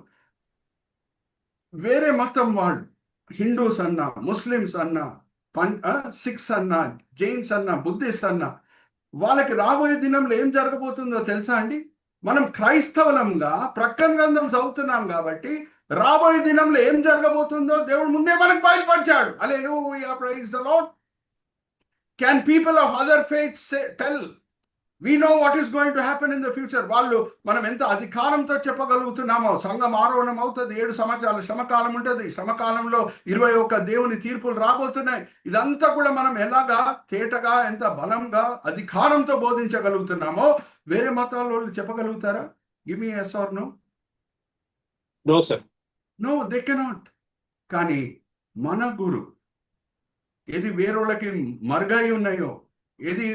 వేరే మతం వాళ్ళు, హిందూస్ అన్నా, ముస్లిమ్స్ అన్నా, సిఖ్స్ అన్నా, జైన్స్ అన్నా, బుద్ధిస్ట్ అన్నా, వాళ్ళకి రాబోయే దినంలో ఏం జరగబోతుందో తెలుసా అండి? మనం క్రైస్తవులంగా ప్రకటన గ్రంథం చదువుతున్నాం కాబట్టి రాబోయే దినంలో ఏం జరగబోతుందో దేవుడు ముందే మనకు బయలుపరిచాడు. Hallelujah, praise the Lord. Can people of other faiths tell? We know what is going to happen in the future. వాళ్ళు మనం ఎంత అధికారంతో చెప్పగలుగుతున్నామో, సంఘం ఆరోహణం అవుతుంది, 7 సంవత్సరాల శ్రమకాలం ఉంటుంది, శ్రమకాలంలో 21 దేవుని తీర్పులు రాబోతున్నాయి. ఇదంతా కూడా మనం ఎలాగా తేటగా, ఎంత బలంగా, అధికారంతో బోధించగలుగుతున్నామో వేరే మతాల వాళ్ళు చెప్పగలుగుతారా? Give me yes or no? No, sir. No, they cannot. కానీ మన గురు ఏది వేరోళ్ళకి మరుగాయి ఉన్నాయో, ఏది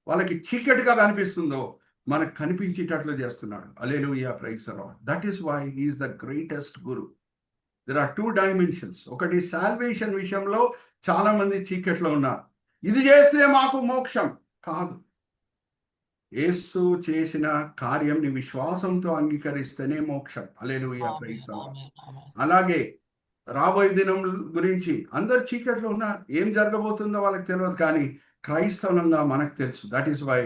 వాళ్ళకి చీకటిగా కనిపిస్తుందో మనకు కనిపించేటట్లు చేస్తున్నాడు. Hallelujah, praise the Lord. That is why he is the greatest guru. There are 2 dimensions. ఒకటి, సాల్వేషన్ విషయంలో చాలా మంది చీకట్లో ఉన్నారు. ఇది చేస్తే మాకు మోక్షం కాదు. యేసు చేసిన కార్యంని విశ్వాసంతో అంగీకరిస్తేనే మోక్షం. హల్లెలూయా, ప్రైజ్ ది లార్డ్. అలాగే రాబోయే దినం గురించి అందరు చీకట్లో ఉన్నారు. ఏం జరగబోతుందో వాళ్ళకి తెలియదు, కానీ క్రైస్తవంగా మనకు తెలుసు. That is why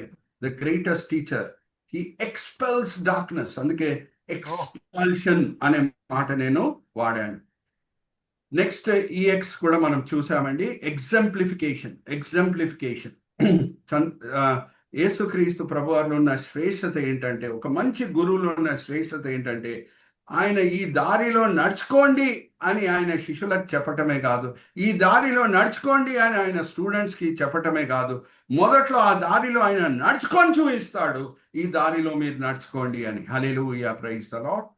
the greatest teacher, he expels darkness. అందుకే ఎక్స్పల్షన్ అనే మాట నేను వాడాను. నెక్స్ట్ ఈఎక్స్ కూడా మనం చూసామండి. ఎగ్జంప్లిఫికేషన్. యేసుక్రీస్తు ప్రభువారిలో ఉన్న శ్రేష్టత ఏంటంటే, ఒక మంచి గురువులో ఉన్న శ్రేష్టత ఏంటంటే, ఆయన ఈ దారిలో నడుచుకోండి అని ఆయన శిష్యులకు చెప్పటమే కాదు, ఈ దారిలో నడుచుకోండి అని ఆయన స్టూడెంట్స్కి చెప్పటమే కాదు, మొదట్లో ఆ దారిలో ఆయన నడుచుకొని చూపిస్తాడు, ఈ దారిలో మీరు నడుచుకోండి అని. Hallelujah, praise the Lord.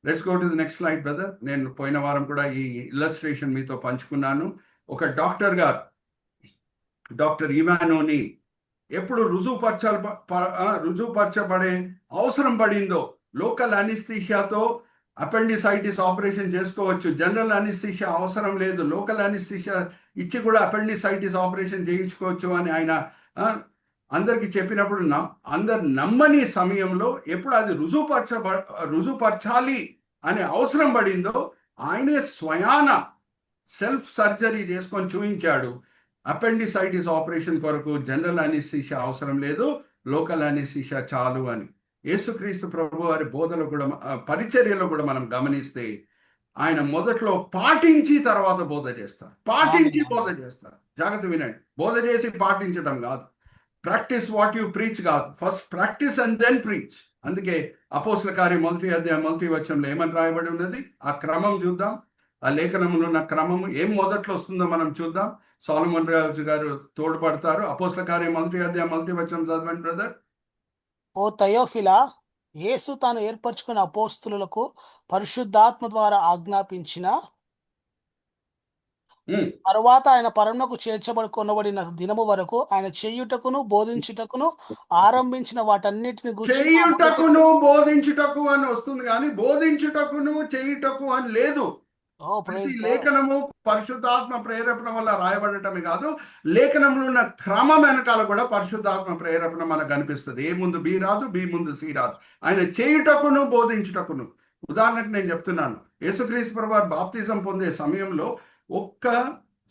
Let's go to the next slide brother. నేను పోయిన వారం కూడా ఈ ఇల్లస్ట్రేషన్ మీతో పంచుకున్నాను. ఒక డాక్టర్ గారు, డాక్టర్ ఇవానోని, ఎప్పుడు రుజువుపరచబడే అవసరం పడిందో, లోకల్ అనిస్థీషియాతో అపెండిసైటిస్ ఆపరేషన్ చేసుకోవచ్చు, జనరల్ అనిస్థీషియా అవసరం లేదు, లోకల్ అనిస్థీషియా ఇచ్చి కూడా అపెండిసైటిస్ ఆపరేషన్ చేయించుకోవచ్చు అని ఆయన అందరికి చెప్పినప్పుడు అందరు నమ్మని సమయంలో ఎప్పుడు అది రుజువుపరచాలి అనే అవసరం పడిందో ఆయనే స్వయాన సెల్ఫ్ సర్జరీ చేసుకొని చూపించాడు. అపెండిసైటిస్ ఆపరేషన్ కొరకు జనరల్ అనిస్థీషియా అవసరం లేదు, లోకల్ అనిస్థీషియా చాలు అని. యేసుక్రీస్తు ప్రభు వారి బోధలో కూడా, పరిచర్యలో కూడా మనం గమనిస్తే ఆయన మొదట్లో పాటించి తర్వాత బోధ చేస్తారు. బోధ చేస్తారు. జాగ్రత్త వినండి. బోధ చేసి పాటించడం కాదు. ప్రాక్టీస్ వాట్ యు ప్రీచ్ కాదు. First practise and then preach. అందుకే అపోస్తల కార్యం 1:1 ఏమని రాయబడి ఉన్నది? ఆ క్రమం చూద్దాం. ఆ లేఖనంలో ఉన్న క్రమం ఏం మొదట్లో వస్తుందో మనం చూద్దాం. సొలొమోన్ రాజు గారు తోడ్పడతారు. అపోస్తల కార్యం 1:1 చదవండి బ్రదర్. ఓ థయోఫిలా, యేసు తాను ఏర్పరచుకున్న అపోస్తులకు పరిశుద్ధాత్మ ద్వారా ఆజ్ఞాపించిన తరువాత ఆయన పరమునకు చేర్చబడుకొనబడిన దినము వరకు ఆయన చేయుటకును బోధించుటకును ఆరంభించిన వాటన్నిటిని గురించి చేయుటకును బోధించుటకు అని వస్తుంది, కానీ బోధించుటకును చేయుటకు అని లేదు. ప్రతి లేఖనము పరిశుద్ధాత్మ ప్రేరేపణ వల్ల రాయబడటమే కాదు, లేఖనంలో ఉన్న క్రమం వెనకాల కూడా పరిశుద్ధాత్మ ప్రేరేపణ మనకు కనిపిస్తుంది. ఏ ముందు బి రాదు, బి ముందు సి రాదు. ఆయన చేయుటకును బోధించుటకును. ఉదాహరణకు నేను చెప్తున్నాను, యేసుక్రీస్తు ప్రభువు బాప్తిజం పొందే సమయంలో ఒక్క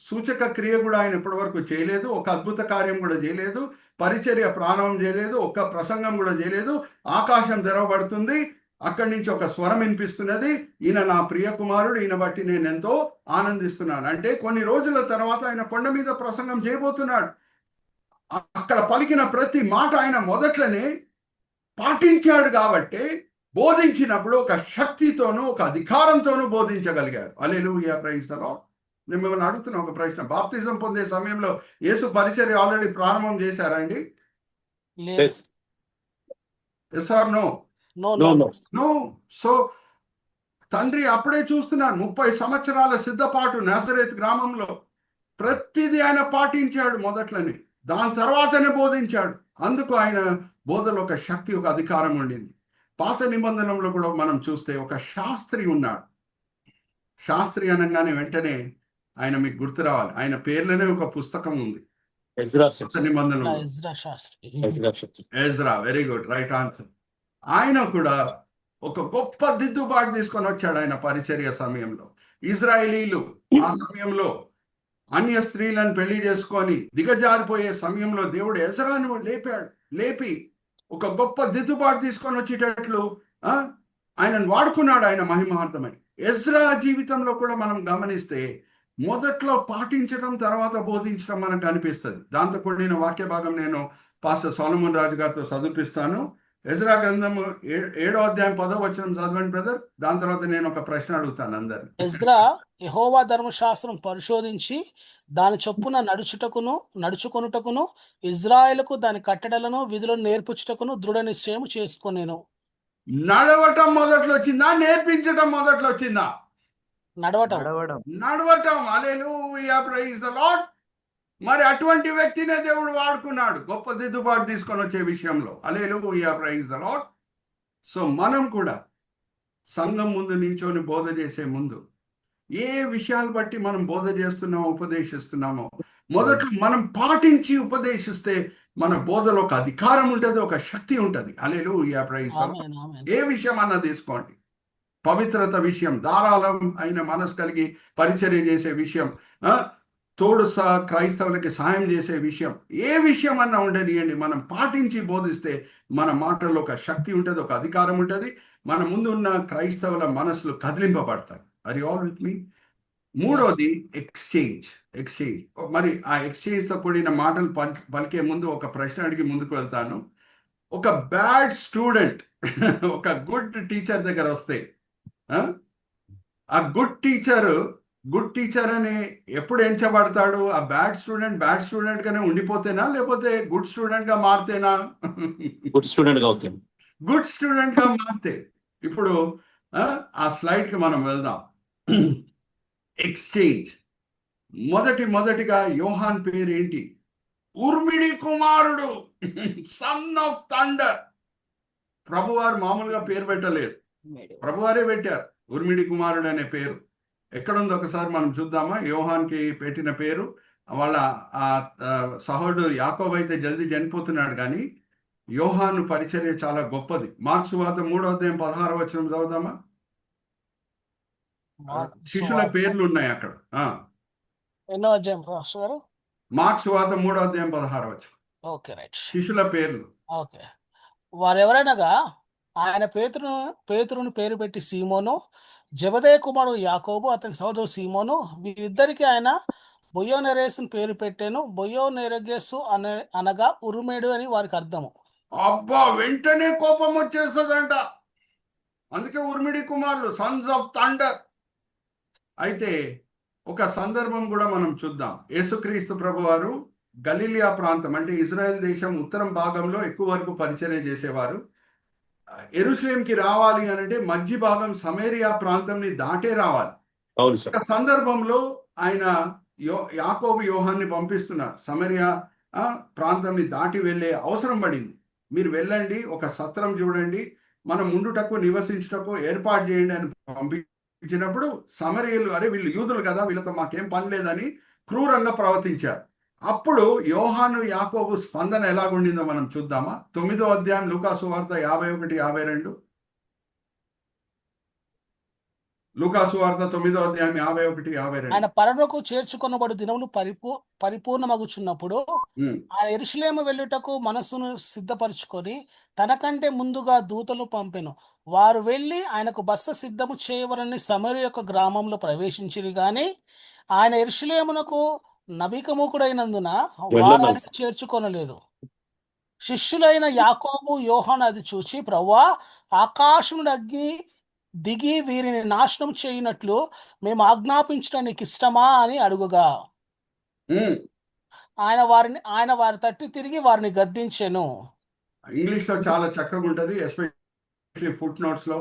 సూచక క్రియ కూడా ఆయన ఇప్పటి వరకు చేయలేదు, ఒక అద్భుత కార్యం కూడా చేయలేదు, పరిచర్య ప్రారంభం చేయలేదు, ఒక్క ప్రసంగం కూడా చేయలేదు. ఆకాశం తెరవబడుతుంది, అక్కడి నుంచి ఒక స్వరం వినిపిస్తున్నది, ఈయన నా ప్రియ కుమారుడు, ఈయన బట్టి నేను ఎంతో ఆనందిస్తున్నాను. అంటే కొన్ని రోజుల తర్వాత ఆయన కొండ మీద ప్రసంగం చేయబోతున్నాడు. అక్కడ పలికిన ప్రతి మాట ఆయన మొదట్లోనే పాటించాడు కాబట్టి బోధించినప్పుడు ఒక శక్తితోనూ ఒక అధికారంతోనూ బోధించగలిగాడు. హల్లెలూయా, ప్రైజ్ ది లార్డ్. నేను మిమ్మల్ని అడుగుతున్న ఒక ప్రశ్న, బాప్తిజం పొందే సమయంలో యేసు పరిచర్య ఆల్రెడీ ప్రారంభం చేశారా అండి? లేదు. Yes. Yes or no? No No, no no. No. So తండ్రి అప్పుడే చూస్తున్నారు, 30 సంవత్సరాల సిద్ధపాటు నజరేత్ గ్రామంలో ప్రతిదీ ఆయన పాటించాడు మొదట్లోనే, దాని తర్వాతనే బోధించాడు. అందుకు ఆయన బోధలో ఒక శక్తి, ఒక అధికారం ఉండింది. పాత నిబంధనలో కూడా మనం చూస్తే ఒక శాస్త్రి ఉన్నాడు. శాస్త్రి అనగానే వెంటనే ఆయన మీకు గుర్తు రావాలి, ఆయన పేర్లోనే ఒక పుస్తకం ఉంది Ezra పాత 6. నిబంధనలో. ఇజ్రా శాస్త్రి. Ezra 6. Ezra, very good, right answer. ఆయన కూడా ఒక గొప్ప దిద్దుబాటు తీసుకొని వచ్చాడు ఆయన పరిచర్య సమయంలో. ఇజ్రాయేలీలు ఆ సమయంలో అన్య స్త్రీలను పెళ్లి చేసుకొని దిగజారిపోయే సమయంలో దేవుడు ఎజ్రాను లేపి ఒక గొప్ప దిద్దుబాటు తీసుకొని వచ్చేటట్లు ఆయనను వాడుకున్నాడు ఆయన మహిమార్థమై. ఎజ్రా జీవితంలో కూడా మనం గమనిస్తే మొదట్లో పాటించడం, తర్వాత బోధించడం మనకు కనిపిస్తుంది. దాంతో కూడిన వాక్య భాగం నేను పాస్టర్ సోలమన్ రాజు గారితో చదివిపిస్తాను. ఎజ్రా గ్రంథము 7వ అధ్యాయం 10వ వచనం చదవండి బ్రదర్. దాని తర్వాత నేను ఒక ప్రశ్న అడుగుతాను అందరిని. ఎజ్రా యెహోవా ధర్మశాస్త్రం పరిశోధించి దాని చొప్పున నడుచుకొనుటకును ఇజ్రాయేలుకు దాని కట్టడలను విధులను నేర్పుచుటకును దృఢ నిశ్చయం చేసుకొనెను. నడవటం మొదట్లో వచ్చిందా, నేర్పించటం మొదట్లో వచ్చిందా? నడవటం. హల్లెలూయా, ప్రైజ్ ది లార్డ్. మరి అటువంటి వ్యక్తినే దేవుడు వాడుకున్నాడు గొప్ప దిద్దుబాటు తీసుకొని వచ్చే విషయంలో. హల్లెలూయా, ప్రైజ్ ది లార్డ్. సో మనం కూడా సంఘం ముందు నించొని బోధ చేసే ముందు ఏ విషయాలు బట్టి మనం బోధ చేస్తున్నామో, ఉపదేశిస్తున్నామో, మొదట్లో మనం పాటించి ఉపదేశిస్తే మన బోధలో ఒక అధికారం ఉంటుంది, ఒక శక్తి ఉంటుంది. హల్లెలూయా, ప్రైజ్ ది లార్డ్. ఆమేన్, ఆమేన్. ఏ విషయం అన్నా తీసుకోండి, పవిత్రత విషయం, ధారాళం అయిన మనసు కలిగి పరిచర్య చేసే విషయం, తోడు క్రైస్తవులకి సహాయం చేసే విషయం, ఏ విషయం అన్నా ఉండనియండి, మనం పాటించి బోధిస్తే మన మాటల్లో ఒక శక్తి ఉంటుంది, ఒక అధికారం ఉంటుంది. మన ముందు ఉన్న క్రైస్తవుల మనసులు కదిలింపబడతాయి. ఆర్ యు ఆల్ విత్ మీ? మూడోది ఎక్స్చేంజ్. మరి ఆ ఎక్స్చేంజ్తో కూడిన మాటలు పలికే ముందు ఒక ప్రశ్న అడిగి ముందుకు వెళ్తాను. ఒక బ్యాడ్ స్టూడెంట్ ఒక గుడ్ టీచర్ దగ్గర వస్తే ఆ గుడ్ టీచర్ అని ఎప్పుడు ఎంచబడతాడు? ఆ బ్యాడ్ స్టూడెంట్ గానే ఉండిపోతేనా, లేకపోతే గుడ్ స్టూడెంట్ గా మారితేనా? Good student గా అవుతాం. గుడ్ స్టూడెంట్ గా మారితే. ఇప్పుడు ఆ స్లైడ్ కి మనం వెళ్దాం. ఎక్స్చేంజ్. మొదటిగా యోహాన్ పేరు ఏంటి? ఉర్మిడి కుమారుడు, సన్ ఆఫ్ థండర్. ప్రభువారు మామూలుగా పేరు పెట్టలేదు, ప్రభువారే పెట్టారు ఉర్మిడి కుమారుడు అనే పేరు. ఎక్కడుంది ఒకసారి మనం చూద్దామా? యోహాన్కి పెట్టిన పేరు. వాళ్ళ సహోదరుడు యాకోబు అయితే జల్దీ చనిపోతున్నాడు, కానీ యోహాను పరిచర్య చాలా గొప్పది. మార్క్స్ వార్త 3వ అధ్యాయం 16వ వచనం చదువుదామా? శిష్యుల పేర్లు ఉన్నాయి అక్కడ. ఎన్నో అధ్యాయం పాస్టర్ గారు? మార్క్స్ వార్త 3వ అధ్యాయం 16వ వచనం. Okay, right. శిష్యుల పేర్లు. ఓకే. వారెవరైనగా ఆయన పేతురుని పేరు పెట్టి సీమోను, జెబెదయి కుమారుడు యాకోబు, అతని సోదరుడు సీమోను, వీరిద్దరికి ఆయన బొయోనెరేసుని పేరు పెట్టాను. బొయోనెరగేసు అనగా ఉరుమేడు అని వారికి అర్థము. అబ్బా, వెంటనే కోపం వచ్చేస్తుందంట. అందుకే ఉర్మిడి కుమారులు, సన్స్ ఆఫ్ థండర్. అయితే ఒక సందర్భం కూడా మనం చూద్దాం. యేసుక్రీస్తు ప్రభువారు గలిలియా ప్రాంతం, అంటే ఇజ్రాయెల్ దేశం ఉత్తరం భాగంలో ఎక్కువ వరకు పరిచర్య చేసేవారు. యెరూషలేంకి రావాలి అంటే మధ్య భాగం సమేరియా ప్రాంతంని దాటే రావాలి. ఒక సందర్భంలో ఆయన యాకోబు యోహాన్ని పంపిస్తున్నారు. సమరియా ప్రాంతంని దాటి వెళ్ళే అవసరం పడింది. మీరు వెళ్ళండి, ఒక సత్రం చూడండి, మనం ఉండుటకు నివసించుటకు ఏర్పాటు చేయండి అని పంపించినప్పుడు సమరియలు, అరే వీళ్ళు యూదులు కదా, వీళ్ళతో మాకేం పని లేదని క్రూరంగా ప్రవర్తించారు. అప్పుడు యోహాను యాకోబు స్పందన ఎలాగుండిందో మనం చూద్దామా? 9వ అధ్యాయం లూకా సువార్త 51, 52. లూకాసు వార్త 9వ అధ్యాయం 51, 52. ఆయన పరలోకు చేర్చుకొనబడు దినములు పరిపూర్ణమగుచున్నప్పుడు ఉమ్, ఆయన యెరూషలేము వెళ్ళుటకు మనస్సును సిద్ధపరచుకొని తనకంటే ముందుగా దూతలు పంపెను. వారు వెళ్ళి ఆయనకు బస సిద్ధము చేయవలని సమరయ యొక్క గ్రామంలో ప్రవేశించిరి గాని ఆయన యెరూషలేమునకు నబికముకుడైనందున వారు వెళ్ళలేదు. ఆయనకు చేర్చుకొనలేదు. శిష్యులైన యాకోబు యోహాను అది చూచి, ప్రభువా, ఆకాశం నుండి అగ్ని దిగి వీరిని నాశనం చేయనట్లు మేము ఆజ్ఞాపించడం నీకు ఇష్టమా అని అడుగుగా ఉమ్. ఆయన వారి తట్టు తిరిగి వారిని గద్దించెను. ఇంగ్లీష్ లో చాలా చక్కగా ఉంటది, ఎస్పెషల్లీ ఫుట్ నోట్స్ లో.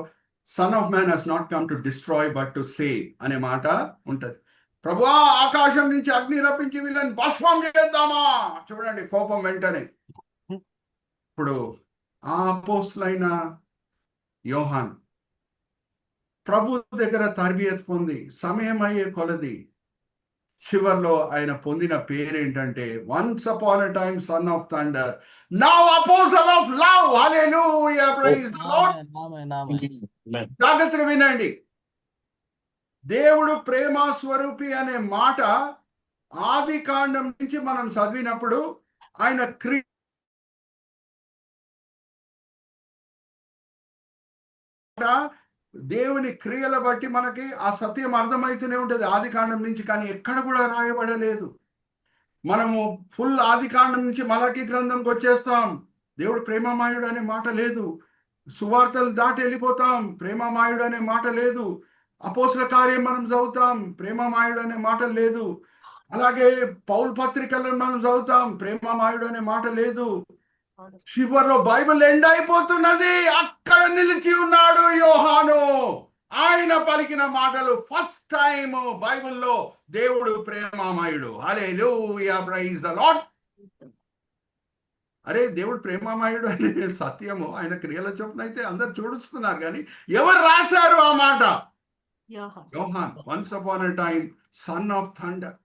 Son of man has not come to destroy but to save అనే మాట ఉంటది. ప్రభువా, ఆకాశం నుంచి అగ్ని రప్పించి వీళ్ళని భస్మం చేద్దామా. చూడండి, కోపం వెంటనే. ఇప్పుడు ఆ అపోస్తులైన యోహాను ప్రభు దగ్గర తరబియత్ పొంది సమయం అయ్యే కొలది చివర్లో ఆయన పొందిన పేరేంటంటే once upon a time son of thunder, now apostle of love. Hallelujah, praise the Lord. Amen, amen. Amen. జాగ్రత్తగా వినండి. దేవుడు ప్రేమ స్వరూపి అనే మాట ఆది కాండం నుంచి మనం చదివినప్పుడు ఆయన దేవుని క్రియల బట్టి మనకి ఆ సత్యం అర్థమవుతూనే ఉంటుంది ఆది కాండం నుంచి. కానీ ఎక్కడ కూడా రాయబడలేదు. మనము ఫుల్ ఆది కాండం నుంచి మలాకి గ్రంథంకి వచ్చేస్తాం, దేవుడు ప్రేమమాయుడు అనే మాట లేదు. సువార్తలు దాటి వెళ్ళిపోతాం, ప్రేమమాయుడు అనే మాట లేదు. అపోస్తల కార్యం మనం చదువుతాం, ప్రేమమాయుడు అనే మాట లేదు. అలాగే పౌల్ పత్రికలను మనం చదువుతాం, ప్రేమమాయుడు అనే మాట లేదు. చివరిలో బైబిల్ ఎండ్ అయిపోతున్నది, అక్కడ నిలిచి ఉన్నాడు యోహాను. ఆయన పలికిన మాటలు ఫస్ట్ టైం బైబిల్లో దేవుడు ప్రేమమయుడు. హల్లెలూయా, ప్రైజ్ ది లార్డ్. అరే, దేవుడు ప్రేమమయుడు అనే సత్యము ఆయన క్రియల చొప్పున అయితే అందరు చూడుస్తున్నారు, కానీ ఎవరు రాశారు ఆ మాట? యోహాన్. Once upon a time son of thunder.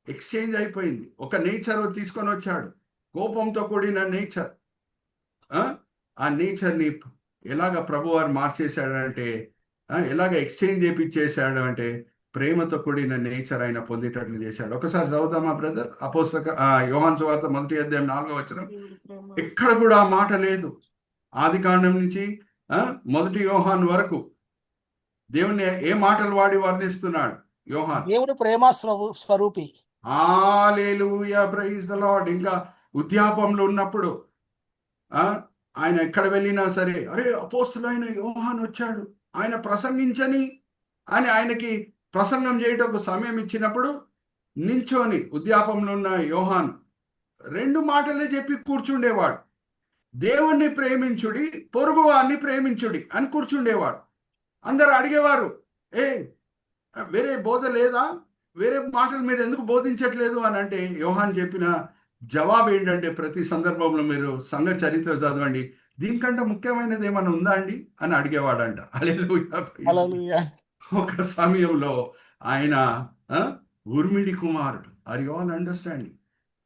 Exchange అయిపోయింది. ఒక నేచర్ తీసుకొని వచ్చాడు, కోపంతో కూడిన నేచర్. ఆ నేచర్ని ఎలాగ ప్రభువారు మార్చేశాడంటే, ఎలాగ ఎక్స్చేంజ్ చేపించేశాడు అంటే ప్రేమతో కూడిన నేచర్ ఆయన పొందేటట్లు చేశాడు. ఒకసారి చదువుతామా బ్రదర్? అపోస్తల యోహాను సువార్త 1వ అధ్యాయం 4వ వచనం. ఎక్కడ కూడా ఆ మాట లేదు. ఆది కాండం నుంచి 1 యోహాను వరకు దేవుని ఏ మాటలు వాడి వర్ణిస్తున్నాడు యోహాన్? దేవుడు ప్రేమ స్వరూపి. హల్లెలూయా, ప్రైజ్ ది లార్డ్. ఇంకా ఉద్యాపంలో ఉన్నప్పుడు ఆయన ఎక్కడ వెళ్ళినా సరే, అరే అపోస్తులైన యోహాను వచ్చాడు, ఆయన ప్రసంగించని అని ఆయనకి ప్రసంగం చేయటకు సమయం ఇచ్చినప్పుడు నించోని ఉద్యాపంలో ఉన్న యోహాను 2 మాటలే చెప్పి కూర్చుండేవాడు. దేవుణ్ణి ప్రేమించుడి, పొరుగు వారిని ప్రేమించుడి అని కూర్చుండేవాడు. అందరు అడిగేవారు, వేరే బోధ లేదా, వేరే మాటలు మీరు ఎందుకు బోధించట్లేదు అని అంటే యోహాన్ చెప్పిన జవాబు ఏంటంటే, ప్రతి సందర్భంలో మీరు సంఘ చరిత్ర చదవండి, దీనికంటే ముఖ్యమైనది ఏమైనా ఉందా అండి అని అడిగేవాడంట. హల్లెలూయా. ఒక సమయంలో ఆయన ఉర్మిడి కుమారుడు. Are you all understanding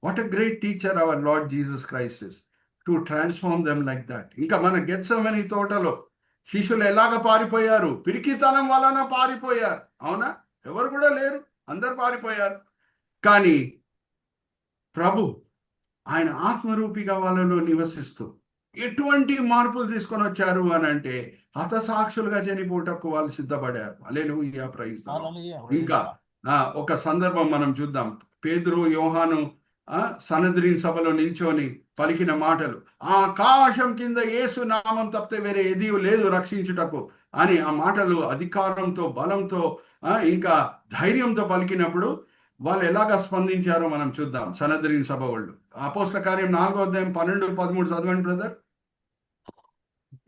what a great teacher our Lord Jesus Christ is to transform them like that. ఇంకా మన గెత్సెమనీ తోటలో శిష్యులు ఎలాగ పారిపోయారు? పిరికితనం వలన పారిపోయారు, అవునా? ఎవరు కూడా లేరు, అందరు పారిపోయారు. కానీ ప్రభు ఆయన ఆత్మరూపిగా వాళ్ళలో నివసిస్తూ ఎటువంటి మార్పులు తీసుకొని వచ్చారు అని అంటే, హతసాక్షులుగా చనిపోటకు వాళ్ళు సిద్ధపడారు. హల్లెలూయా, ప్రైజ్ ది లార్డ్. ఇంకా ఒక సందర్భం మనం చూద్దాం. పేతురు యోహాను సనద్రిన్ సభలో నించొని పలికిన మాటలు, ఆకాశం కింద యేసు నామం తప్పితే వేరే ఏదీ లేదు రక్షించుటకు అని ఆ మాటలు అధికారంతో, బలంతో, ఇంకా ధైర్యంతో పలికినప్పుడు వాళ్ళు ఎలాగా స్పందించారో మనం చూద్దాం. సనద్రిన్ సభ వాళ్ళు. అపోస్తల కార్యం 4వ అధ్యాయం 12, 13 చదవండి బ్రదర్.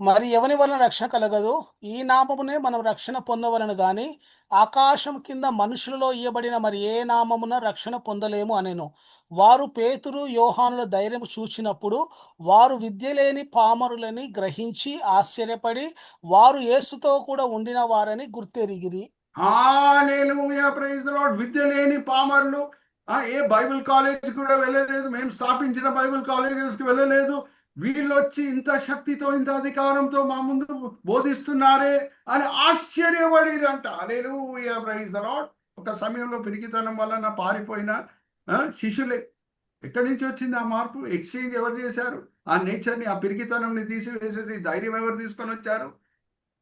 మరి ఎవని వలన రక్షణ కలగదు, ఈ నామమునే మనం రక్షణ పొందవలను గాని ఆకాశం కింద మనుషులలో ఇయ్యబడిన మరి ఏ నామమున రక్షణ పొందలేము అనెను. వారు పేతురు యోహానుల ధైర్యం చూచినప్పుడు వారు విద్య లేని పామరులని గ్రహించి ఆశ్చర్యపడి వారు యేసుతో కూడా ఉండిన వారని గుర్తెరిగిరి. హల్లెలూయా, ప్రైజ్ ది లార్డ్. విద్య లేని పామరులు, ఏ బైబిల్ కాలేజ్ కూడా వెళ్ళలేదు, మేము స్థాపించిన బైబిల్ కాలేజెస్కి వెళ్ళలేదు, వీళ్ళు వచ్చి ఇంత శక్తితో ఇంత అధికారంతో మా ముందు బోధిస్తున్నారే అని ఆశ్చర్యపడిరంట. హల్లెలూయా, ప్రైజ్ ది లార్డ్. ఒక సమయంలో పిరికితనం వలన పారిపోయిన శిష్యులే. ఎక్కడి నుంచి వచ్చింది ఆ మార్పు? ఎక్స్చేంజ్ ఎవరు చేశారు? ఆ నేచర్ని, ఆ పిరికితనంని తీసివేసేసి ధైర్యం ఎవరు తీసుకొని వచ్చారు?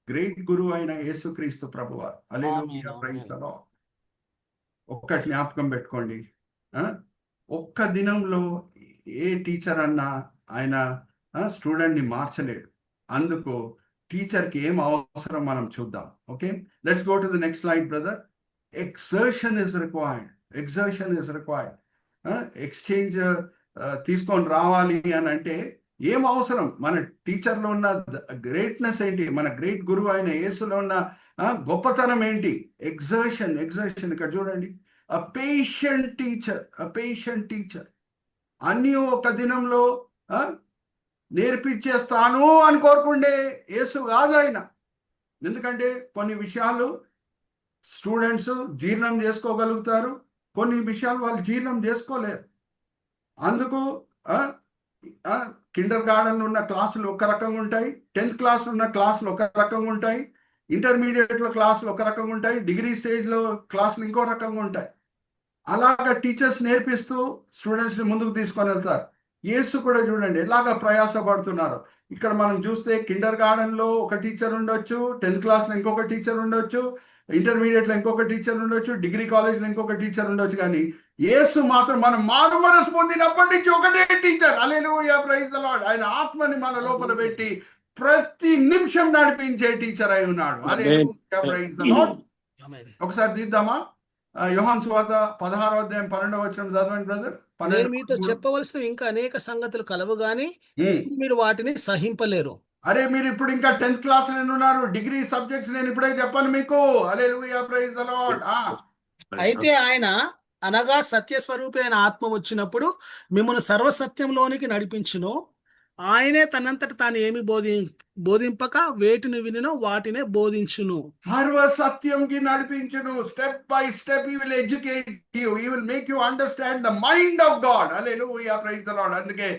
గ్రేట్ గురువు అయిన యేసుక్రీస్తు ప్రభువారు. హల్లెలూయా, ప్రైజ్ ది లార్డ్. ఒక్కటి జ్ఞాపకం పెట్టుకోండి, ఒక్క దినంలో ఏ టీచర్ అన్నా ఆయన స్టూడెంట్ని మార్చలేడు. అందుకు టీచర్కి ఏం అవసరం మనం చూద్దాం. Okay, let's go to the next slide brother. Exertion is required. Exertion is required. Exchange తీసుకొని రావాలి అని అంటే ఏం అవసరం? మన టీచర్లో ఉన్న గ్రేట్నెస్ ఏంటి? మన గ్రేట్ గురువు అయిన యేసులో ఉన్న గొప్పతనం ఏంటి? ఎక్సర్షన్. ఎక్సర్షన్ ఇక్కడ చూడండి. A patient teacher, a patient teacher. అన్నీ ఒక దినంలో నేర్పించేస్తాను అని కోరుకుండే యేసు కాదు ఆయన. ఎందుకంటే కొన్ని విషయాలు స్టూడెంట్స్ జీర్ణం చేసుకోగలుగుతారు, కొన్ని విషయాలు వాళ్ళు జీర్ణం చేసుకోలేరు. అందుకు కిండర్ గార్డెన్ ఉన్న క్లాసులు ఒక రకంగా ఉంటాయి, 10th క్లాస్ ఉన్న క్లాసులు ఒక రకంగా ఉంటాయి, ఇంటర్మీడియట్లో క్లాసులు ఒక రకంగా ఉంటాయి, డిగ్రీ స్టేజ్లో క్లాసులు ఇంకో రకంగా ఉంటాయి. అలాగా టీచర్స్ నేర్పిస్తూ స్టూడెంట్స్ని ముందుకు తీసుకొని వెళ్తారు. యేసు కూడా చూడండి ఎలాగా ప్రయాసపడుతున్నారు. ఇక్కడ మనం చూస్తే కిండర్ గార్డెన్లో ఒక టీచర్ ఉండొచ్చు, 10th క్లాస్లో ఇంకొక టీచర్ ఉండొచ్చు, ఇంటర్మీడియట్లో ఇంకొక టీచర్ ఉండొచ్చు, డిగ్రీ కాలేజ్లో ఇంకొక టీచర్ ఉండొచ్చు. కానీ యేసు మాత్రం మనం మారు మనసు పొందినప్పటి నుంచి ఒకటే teacher. Hallelujah, praise the Lord. ఆయన ఆత్మని మన లోపల పెట్టి ప్రతి నిమిషం నడిపించే టీచర్ అయి ఉన్నాడు. హల్లెలూయా, ప్రైజ్ ది లార్డ్. ఒకసారి తీద్దామా? యోహాను సువార్త 16వ అధ్యాయం 12వ వచనం చదవండి బ్రదర్. నేను మీతో చెప్పవలసిన ఇంకా అనేక సంగతులు కలవు గాని మీరు వాటిని సహింపలేరు. అరే మీరు ఇప్పుడు ఇంకా 10th క్లాస్ ఉన్నారు, డిగ్రీ సబ్జెక్ట్స్ నేను ఇప్పుడే చెప్పాను మీకు. హల్లెలూయా, ప్రైజ్ ది లార్డ్. అయితే ఆయన అనగా సత్యస్వరూపి అయిన ఆత్మ వచ్చినప్పుడు మిమ్మల్ని సర్వసత్యంలోనికి నడిపించును. ఆయనే తనంతట తాను ఏమి బోధింపక వేటిని వినినో వాటినే బోధించును. సర్వసత్యంకి నడిపించును. Step by step he will educate you. He will make you understand the mind of God. Hallelujah, praise the Lord. అందుకే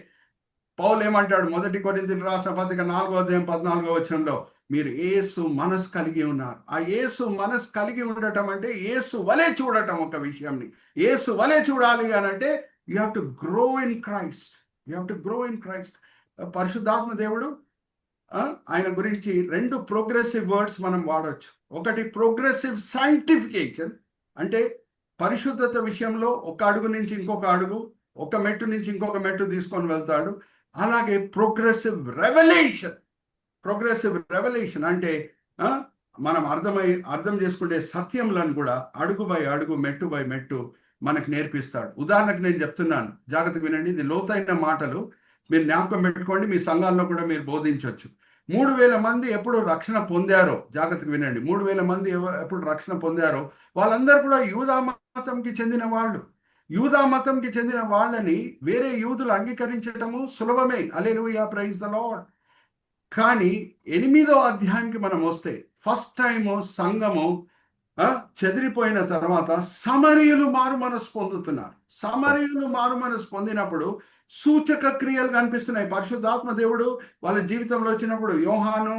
పౌలు ఏమంటాడు? 1 కొరింథీయులకు రాసిన పత్రిక 4వ అధ్యాయం 14వ వచనంలో మీరు యేసు మనసు కలిగి ఉన్నారు. ఆ యేసు మనసు కలిగి ఉండటం అంటే యేసు వలె చూడటం. ఒక విషయంని యేసు వలె చూడాలి అని అంటే you have to grow in Christ. You have to grow in Christ. పరిశుద్ధాత్మ దేవుడు ఆయన గురించి 2 ప్రోగ్రెసివ్ వర్డ్స్ మనం వాడచ్చు. ఒకటి ప్రోగ్రెసివ్ సైంటిఫికేషన్, అంటే పరిశుద్ధత విషయంలో ఒక అడుగు నుంచి ఇంకొక అడుగు, ఒక మెట్టు నుంచి ఇంకొక మెట్టు తీసుకొని వెళ్తాడు. అలాగే ప్రోగ్రెసివ్ రెవల్యూషన్. ప్రోగ్రెసివ్ రెవల్యూషన్ అంటే మనం అర్థం చేసుకునే సత్యములను కూడా అడుగు బై అడుగు, మెట్టు బై మెట్టు మనకు నేర్పిస్తాడు. ఉదాహరణకు నేను చెప్తున్నాను, జాగ్రత్తగా వినండి. ఇది లోతైన మాటలు, మీరు జ్ఞాపకం పెట్టుకోండి. మీ సంఘాల్లో కూడా మీరు బోధించవచ్చు. 3000 మంది ఎప్పుడు రక్షణ పొందారో, జాగ్రత్తగా వినండి. 3000 మంది ఎప్పుడు రక్షణ పొందారో వాళ్ళందరూ కూడా యూదా మతంకి చెందిన వాళ్ళు. యూదా మతంకి చెందిన వాళ్ళని వేరే యూదులు అంగీకరించటము సులభమే. హల్లెలూయా, ప్రైజ్ ది లార్డ్. కానీ 8వ అధ్యాయానికి మనం వస్తే ఫస్ట్ టైము సంఘము చెదిరిపోయిన తర్వాత సమరయులు మారు మనసు పొందుతున్నారు. సమరయులు మారు మనసు పొందినప్పుడు సూచక క్రియలు కనిపిస్తున్నాయి. పరిశుద్ధాత్మ దేవుడు వాళ్ళ జీవితంలో వచ్చినప్పుడు యోహాను,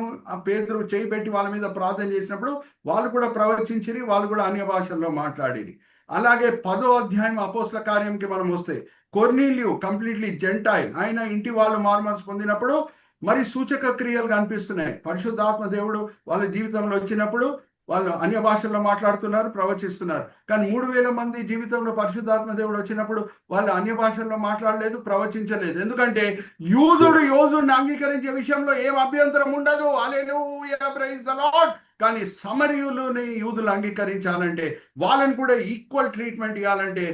పేతురు చేయబెట్టి వాళ్ళ మీద ప్రార్థన చేసినప్పుడు వాళ్ళు కూడా ప్రవచించిరి, వాళ్ళు కూడా అన్య భాషల్లో మాట్లాడిరి. అలాగే 10వ అధ్యాయం అపోస్తల కార్యంకి మనం వస్తే కొర్నేలియు కంప్లీట్లీ జెంటైల్, ఆయన ఇంటి వాళ్ళు మారు మనసు పొందినప్పుడు మరి సూచక క్రియలు కనిపిస్తున్నాయి. పరిశుద్ధాత్మ దేవుడు వాళ్ళ జీవితంలో వచ్చినప్పుడు వాళ్ళు అన్య భాషల్లో మాట్లాడుతున్నారు, ప్రవచిస్తున్నారు. కానీ 3000 మంది జీవితంలో పరిశుద్ధాత్మ దేవుడు వచ్చినప్పుడు వాళ్ళు అన్య భాషల్లో మాట్లాడలేదు, ప్రవచించలేదు. ఎందుకంటే యోధుడిని అంగీకరించే విషయంలో ఏం అభ్యంతరం ఉండదు. హల్లెలూయా, ప్రైజ్ ది లార్డ్. కానీ సమరయులని యూదులు అంగీకరించాలంటే, వాళ్ళని కూడా ఈక్వల్ ట్రీట్మెంట్ ఇవ్వాలంటే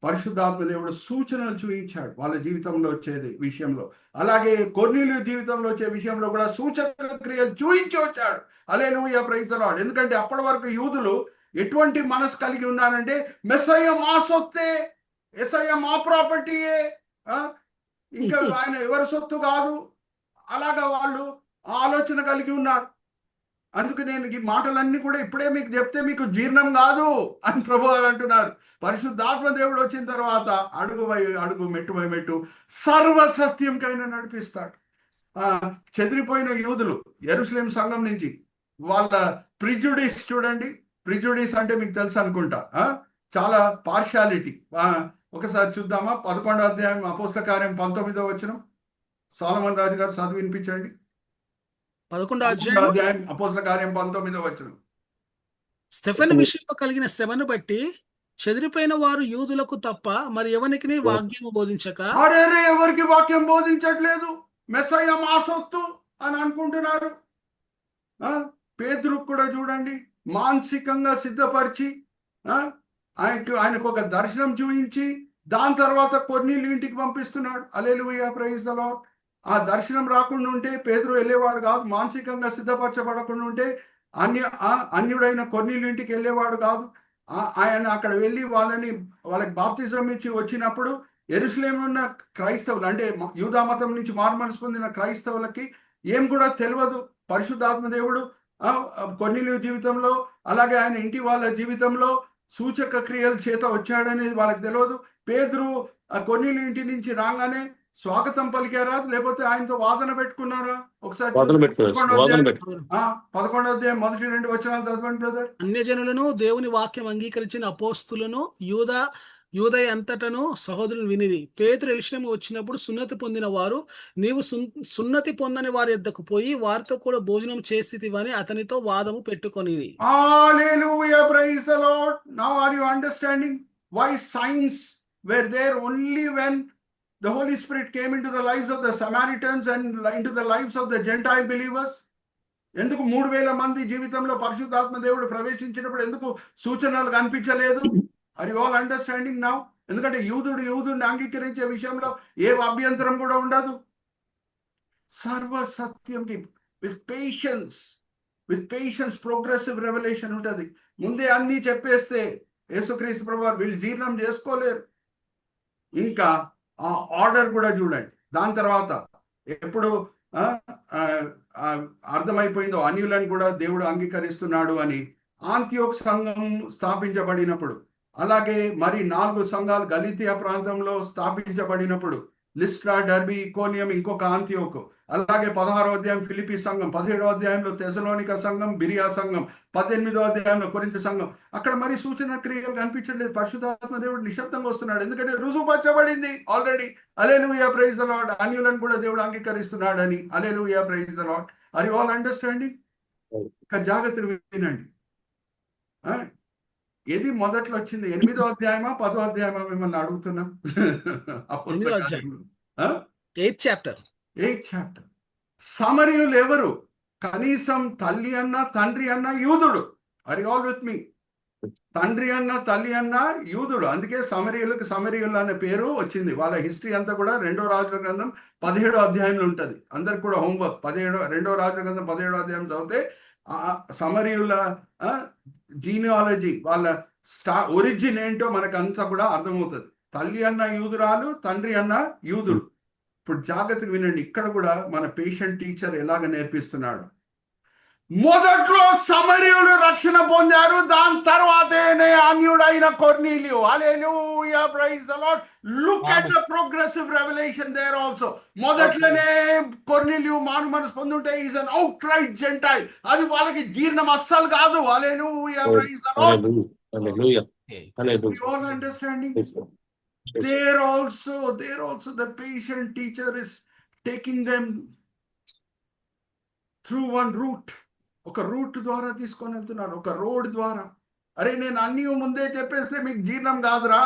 పరిశుద్ధాత్మ దేవుడు సూచనలు చూపించాడు వాళ్ళ జీవితంలో వచ్చేది విషయంలో. అలాగే కొర్నేలియు జీవితంలో వచ్చే విషయంలో కూడా సూచక క్రియలు చూపించి వచ్చాడు. హల్లెలూయా, ప్రైజ్ ది లార్డ్. ఎందుకంటే అప్పటి వరకు యూదులు ఎటువంటి మనసు కలిగి ఉన్నారంటే మెస్సయ్య మా సొత్తే, యేసయ్య మా ప్రాపర్టీయే, ఇంకా ఆయన ఎవరి సొత్తు కాదు, అలాగా వాళ్ళు ఆలోచన కలిగి ఉన్నారు. అందుకు నేను ఈ మాటలన్నీ కూడా ఇప్పుడే మీకు చెప్తే మీకు జీర్ణం కాదు అని ప్రభు గారు అంటున్నారు. పరిశుద్ధాత్మ దేవుడు వచ్చిన తర్వాత అడుగు బై అడుగు, మెట్టు బై మెట్టు సర్వసత్యంకైనా నడిపిస్తాడు. చెదిరిపోయిన యూదులు యెరూషలేం సంఘం నుంచి వాళ్ళ ప్రిజుడిస్ చూడండి. ప్రిజుడిస్ అంటే మీకు తెలుసు అనుకుంటా, చాలా పార్షాలిటీ. ఒకసారి చూద్దామా 11వ అధ్యాయం అపోస్తల కార్యం 19వ వచనం. సొలొమోన్ రాజు గారు చదివి వినిపించండి. 11వ అధ్యాయం అపోస్తల కార్యం 19వ వచనం. స్టెఫెను విషయంలో కలిగిన శ్రమను బట్టి చెదిరిపోయిన వారు యూదులకు తప్ప మరి ఎవరికి వాక్యము బోధించక అరే ఎవరికి వాక్యం బోధించట్లేదు, మెస్సయ్య మా సొత్తు అని అనుకుంటున్నారు. పేతురుకు కూడా చూడండి, మానసికంగా సిద్ధపరిచి ఆయనకు ఒక దర్శనం చూపించి దాని తర్వాత కొర్నేలు ఇంటికి పంపిస్తున్నాడు. హల్లెలూయా, ప్రైజ్ ది లార్డ్. ఆ దర్శనం రాకుండా ఉంటే పేతురు వెళ్ళేవాడు కాదు. మానసికంగా సిద్ధపరచబడకుండా ఉంటే అన్యుడైన కొర్నేలు ఇంటికి వెళ్ళేవాడు కాదు. ఆయన అక్కడ వెళ్ళి వాళ్ళకి బాప్తిజం ఇచ్చి వచ్చినప్పుడు యెరూషలేములో ఉన్న క్రైస్తవులు, అంటే యూదా మతం నుంచి మారుమనసు పొందిన క్రైస్తవులకి ఏం కూడా తెలియదు. పరిశుద్ధాత్మ దేవుడు కొర్నేలు జీవితంలో, అలాగే ఆయన ఇంటి వాళ్ళ జీవితంలో సూచక క్రియల చేత వచ్చాడనేది వాళ్ళకి తెలియదు. పేతురు కొర్నేలు ఇంటి నుంచి రాగానే స్వాగతం పలికారా, లేకపోతే ఆయనతో వాదన పెట్టుకున్నారా? ఒకసారి 11వ అధ్యాయం మొదటి 2 వచనాలు చదవండి బ్రదర్. అన్యజనులను దేవుని వాక్యం అంగీకరించిన అపోస్తులను యూదయ అంతటను సహోదరులు వినిది. పేతురు యెరూషలేము వచ్చినప్పుడు సున్నతి పొందిన వారు, నీవు సున్నతి పొందని వారి యొద్దకు పోయి వారితో కూడా భోజనం చేసితివని అతనితో వాదము పెట్టుకొనిరి. Hallelujah, praise the Lord. Now are you understanding why signs were there only when the Holy Spirit came into the lives of the Samaritans and into the lives of the Gentile believers? ఎందుకు 3000 మంది జీవితంలో పరిశుద్ధాత్మ దేవుడు ప్రవేశించినప్పుడు ఎందుకు సూచనలు కనిపించలేదు? Are you all understanding now? ఎందుకంటే యూదుడిని అంగీకరించే విషయంలో ఏ అభ్యంతరం కూడా ఉండదు. సర్వసత్యంకి విత్ పేషెన్స్ ప్రోగ్రెసివ్ రెవల్యూషన్ ఉంటుంది. ముందే అన్నీ చెప్పేస్తే యేసుక్రీస్తు ప్రభువారు వీళ్ళు జీర్ణం చేసుకోలేరు. ఇంకా ఆ ఆర్డర్ కూడా చూడండి. దాని తర్వాత ఎప్పుడు అర్థమైపోయిందో అన్యులను కూడా దేవుడు అంగీకరిస్తున్నాడు అని ఆంతియోక్ సంఘం స్థాపించబడినప్పుడు, అలాగే మరి 4 సంఘాలు గలితియా ప్రాంతంలో స్థాపించబడినప్పుడు, లిస్ట్రా, డర్బీ, ఇకోనియం, ఇంకొక ఆంతియోకు, అలాగే 16వ అధ్యాయం ఫిలిప్పీ సంఘం, 17వ అధ్యాయంలో తెసలోనిక సంఘం, బిరియా సంఘం, 18వ అధ్యాయంలో కొరింథీ సంఘం, అక్కడ మరి సూచన క్రియలు కనిపించట్లేదు. పరిశుద్ధాత్మ దేవుడు నిశ్శబ్దంగా వస్తున్నాడు. ఎందుకంటే రుజువుపరచబడింది already. Hallelujah, praise the Lord. అన్యులను కూడా దేవుడు అంగీకరిస్తున్నాడని. Hallelujah, praise the Lord. Are you all understanding? ఇక జాగ్రత్తగా వినండి. ఏది మొదట్లో వచ్చింది? 8వ అధ్యాయమా 10వ అధ్యాయమా మిమ్మల్ని అడుగుతున్నా. 8th chapter. సమరయులు ఎవరు? కనీసం తల్లి అన్న తండ్రి అన్న యూదుడు. ఆర్ యు ఆల్ విత్ మీ? తండ్రి అన్న తల్లి అన్న యూదుడు. అందుకే సమరయులు అనే పేరు వచ్చింది. వాళ్ళ హిస్టరీ అంతా కూడా 2వ రాజుల గ్రంథం 17వ అధ్యాయంలో ఉంటుంది. అందరికి కూడా హోంవర్క్. 2వ రాజుల గ్రంథం 17వ అధ్యాయం చదివితే సమరయుల జీనియాలజీ, వాళ్ళ ఒరిజిన్ ఏంటో మనకు అంతా కూడా అర్థమవుతుంది. తల్లి అన్న యూదురాలు, తండ్రి అన్న యూదుడు. ఇప్పుడు జాగ్రత్తగా వినండి. ఇక్కడ కూడా మన పేషెంట్ టీచర్ ఎలాగ నేర్పిస్తున్నాడు. మొదట్లో సమరయులు రక్షణ పొందారు, దాని తర్వాతనే అన్యుడైన కొర్నేలియు. Hallelujah, praise the Lord. Look at the progressive revolution there also. మొదట్లోనే కొర్నేలియు మారుమనసు పొందుంటే is an outright gentile. అది వాళ్ళకి జీర్ణం అస్సలు కాదు. Hallelujah, praise the Lord. Hallelujah. You all understanding? There also the patient teacher is taking them through one route. ఒక రూట్ ద్వారా తీసుకొని వెళ్తున్నారు, ఒక రోడ్ ద్వారా. అరే నేను అన్ని ముందే చెప్పేస్తే మీకు జీర్ణం కాదురా.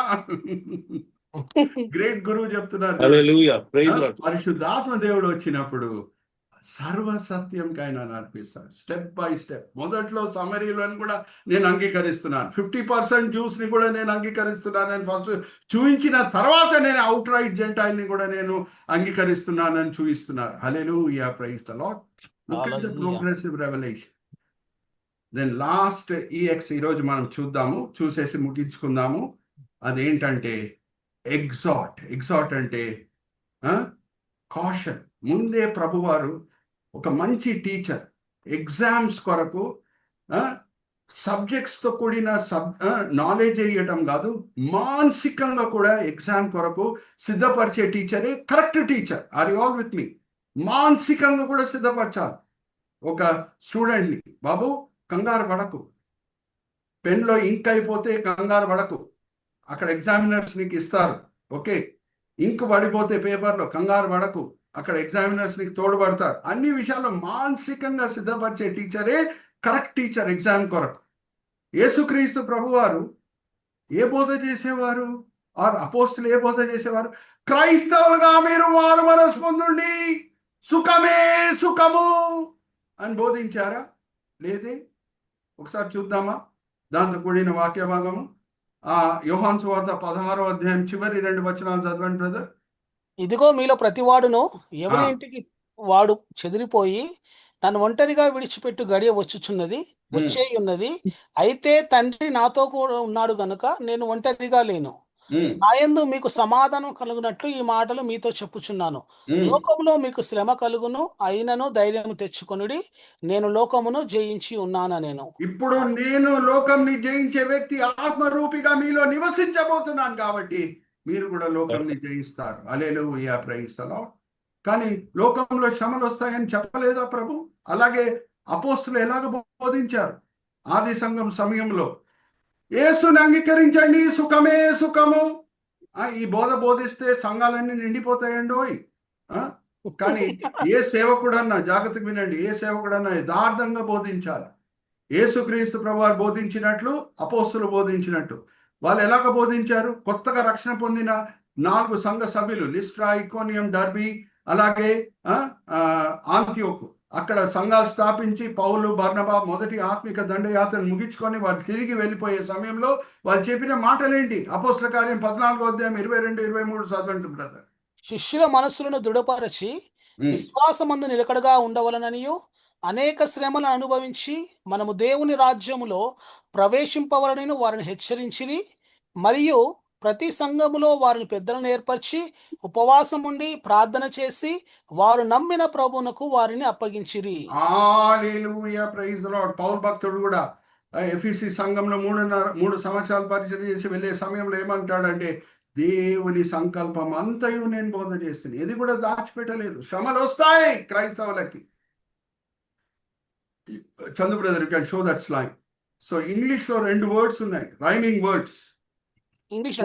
గ్రేట్ గురువు చెప్తున్నారు. Hallelujah. Praise the Lord. పరిశుద్ధాత్మ దేవుడు వచ్చినప్పుడు సర్వసత్యంకైనా నడిపిస్తాడు, స్టెప్ బై స్టెప్. మొదట్లో సమరయులను కూడా నేను అంగీకరిస్తున్నాను, 50% జ్యూస్ ని కూడా నేను అంగీకరిస్తున్నానని ఫస్ట్ చూపించిన తర్వాత నేను అవుట్ రైట్ జెంటైల్ని కూడా నేను అంగీకరిస్తున్నానని చూపిస్తున్నారు. Hallelujah, praise the Lord. Look at the progressive revolution. Then last EX ఈరోజు మనం చూసేసి ముగించుకుందాము. అదేంటంటే ఎగ్జాట్ అంటే కాషన్. ముందే ప్రభువారు ఒక మంచి టీచర్ ఎగ్జామ్స్ కొరకు సబ్జెక్ట్స్తో కూడిన నాలెడ్జ్ ఇవ్వటం కాదు, మానసికంగా కూడా ఎగ్జామ్ కొరకు సిద్ధపరిచే టీచరే correct teacher. Are you all with me? మానసికంగా కూడా సిద్ధపరచాలి. ఒక స్టూడెంట్ని, బాబు కంగారు పడకు, పెన్లో ఇంక్ అయిపోతే కంగారు పడకు, అక్కడ ఎగ్జామినర్స్ నీకు ఇస్తారు, ఓకే, ఇంక్ పడిపోతే పేపర్లో కంగారు పడకు, అక్కడ ఎగ్జామినర్స్ నీకు తోడ్పడతారు. అన్ని విషయాల్లో మానసికంగా సిద్ధపరిచే టీచరే కరెక్ట్ టీచర్ ఎగ్జామ్ కొరకు. యేసుక్రీస్తు ప్రభువారు ఏ బోధ చేసేవారు? ఆర్ అపోస్తులు ఏ బోధ చేసేవారు? క్రైస్తవులుగా మీరు మారు మనసు పొందండి, సుఖమే సుఖము అని బోధించారా? లేదే. ఒకసారి చూద్దామా దాంతో కూడిన వాక్య భాగము. యోహాను సువార్త 16వ అధ్యాయం చివరి 2 వచనాలు చదవండి బ్రదర్. ఇదిగో మీలో ప్రతివాడును ఎవరి ఇంటికి వాడు చెదిరిపోయి నన్ను ఒంటరిగా విడిచిపెట్టు గడియ వచ్చుచున్నది, వచ్చేయున్నది. అయితే తండ్రి నాతో కూడా ఉన్నాడు గనుక నేను ఒంటరిగా లేను. నాయందు మీకు సమాధానం కలుగునట్లు ఈ మాటలు మీతో చెప్పుచున్నాను. లోకములో మీకు శ్రమ కలుగును, అయినను ధైర్యం తెచ్చుకొనుడి, నేను లోకమును జయించి ఉన్నాను. నేను ఇప్పుడు నేను లోకంని జయించే వ్యక్తి ఆత్మరూపిగా మీలో నివసించబోతున్నాను కాబట్టి మీరు కూడా లోకంని జయిస్తారు. హల్లెలూయా, ప్రైజ్ ది లార్డ్. కానీ లోకంలో శ్రమలు వస్తాయని చెప్పలేదా ప్రభు? అలాగే అపోస్తులు ఎలాగ బోధించారు? ఆది సంఘం సమయంలో యేసుని అంగీకరించండి, సుఖమే సుఖము. ఈ బోధ బోధిస్తే సంఘాలన్నీ నిండిపోతాయండోయ్. కానీ ఏ సేవకుడన్నా, జాగ్రత్తగా వినండి, ఏ సేవకుడన్నా యథార్థంగా బోధించాలి. యేసుక్రీస్తు ప్రభువారు బోధించినట్లు, అపోస్తులు బోధించినట్టు. వాళ్ళు ఎలాగ బోధించారు? కొత్తగా రక్షణ పొందిన 4 సంఘ సభ్యులు, లిస్ట్రా, ఇకోనియం, డర్బీ, అలాగే ఆంతియోకు, అక్కడ సంఘాలు స్థాపించి పౌలు, బర్నబా మొదటి ఆత్మిక దండయాత్రను ముగించుకొని వాళ్ళు తిరిగి వెళ్ళిపోయే సమయంలో వాళ్ళు చెప్పిన మాటలేంటి? అపోస్తల కార్యం 14వ అధ్యాయం 22-23 చదవండి బ్రదర్. శిష్యుల మనస్సులను దృఢపరచి విశ్వాసమందు నిలకడగా ఉండవలననియు, అనేక శ్రమలను అనుభవించి మనము దేవుని రాజ్యములో ప్రవేశింపవలనని వారిని హెచ్చరించిరి. మరియు ప్రతి సంఘములో వారిని పెద్దలను ఏర్పరిచి ఉపవాసం ఉండి ప్రార్థన చేసి వారు నమ్మిన ప్రభువునకు వారిని అప్పగించిరి. హల్లెలూయా, ప్రైజ్ ది లార్డ్. పౌలు భక్తుడు కూడా ఎఫెసీ సంఘంలో 3 సంవత్సరాలు పరిచయం చేసి వెళ్ళే సమయంలో ఏమంటాడంటే, దేవుని సంకల్పం అంతయు నేను బోధ చేస్తాను. ఇది కూడా దాచిపెట్టలేదు. శ్రమలు వస్తాయి క్రైస్తవులకి. Chandu brother, you can show that slide. So English లో 2 వర్డ్స్ ఉన్నాయి, rhyming words.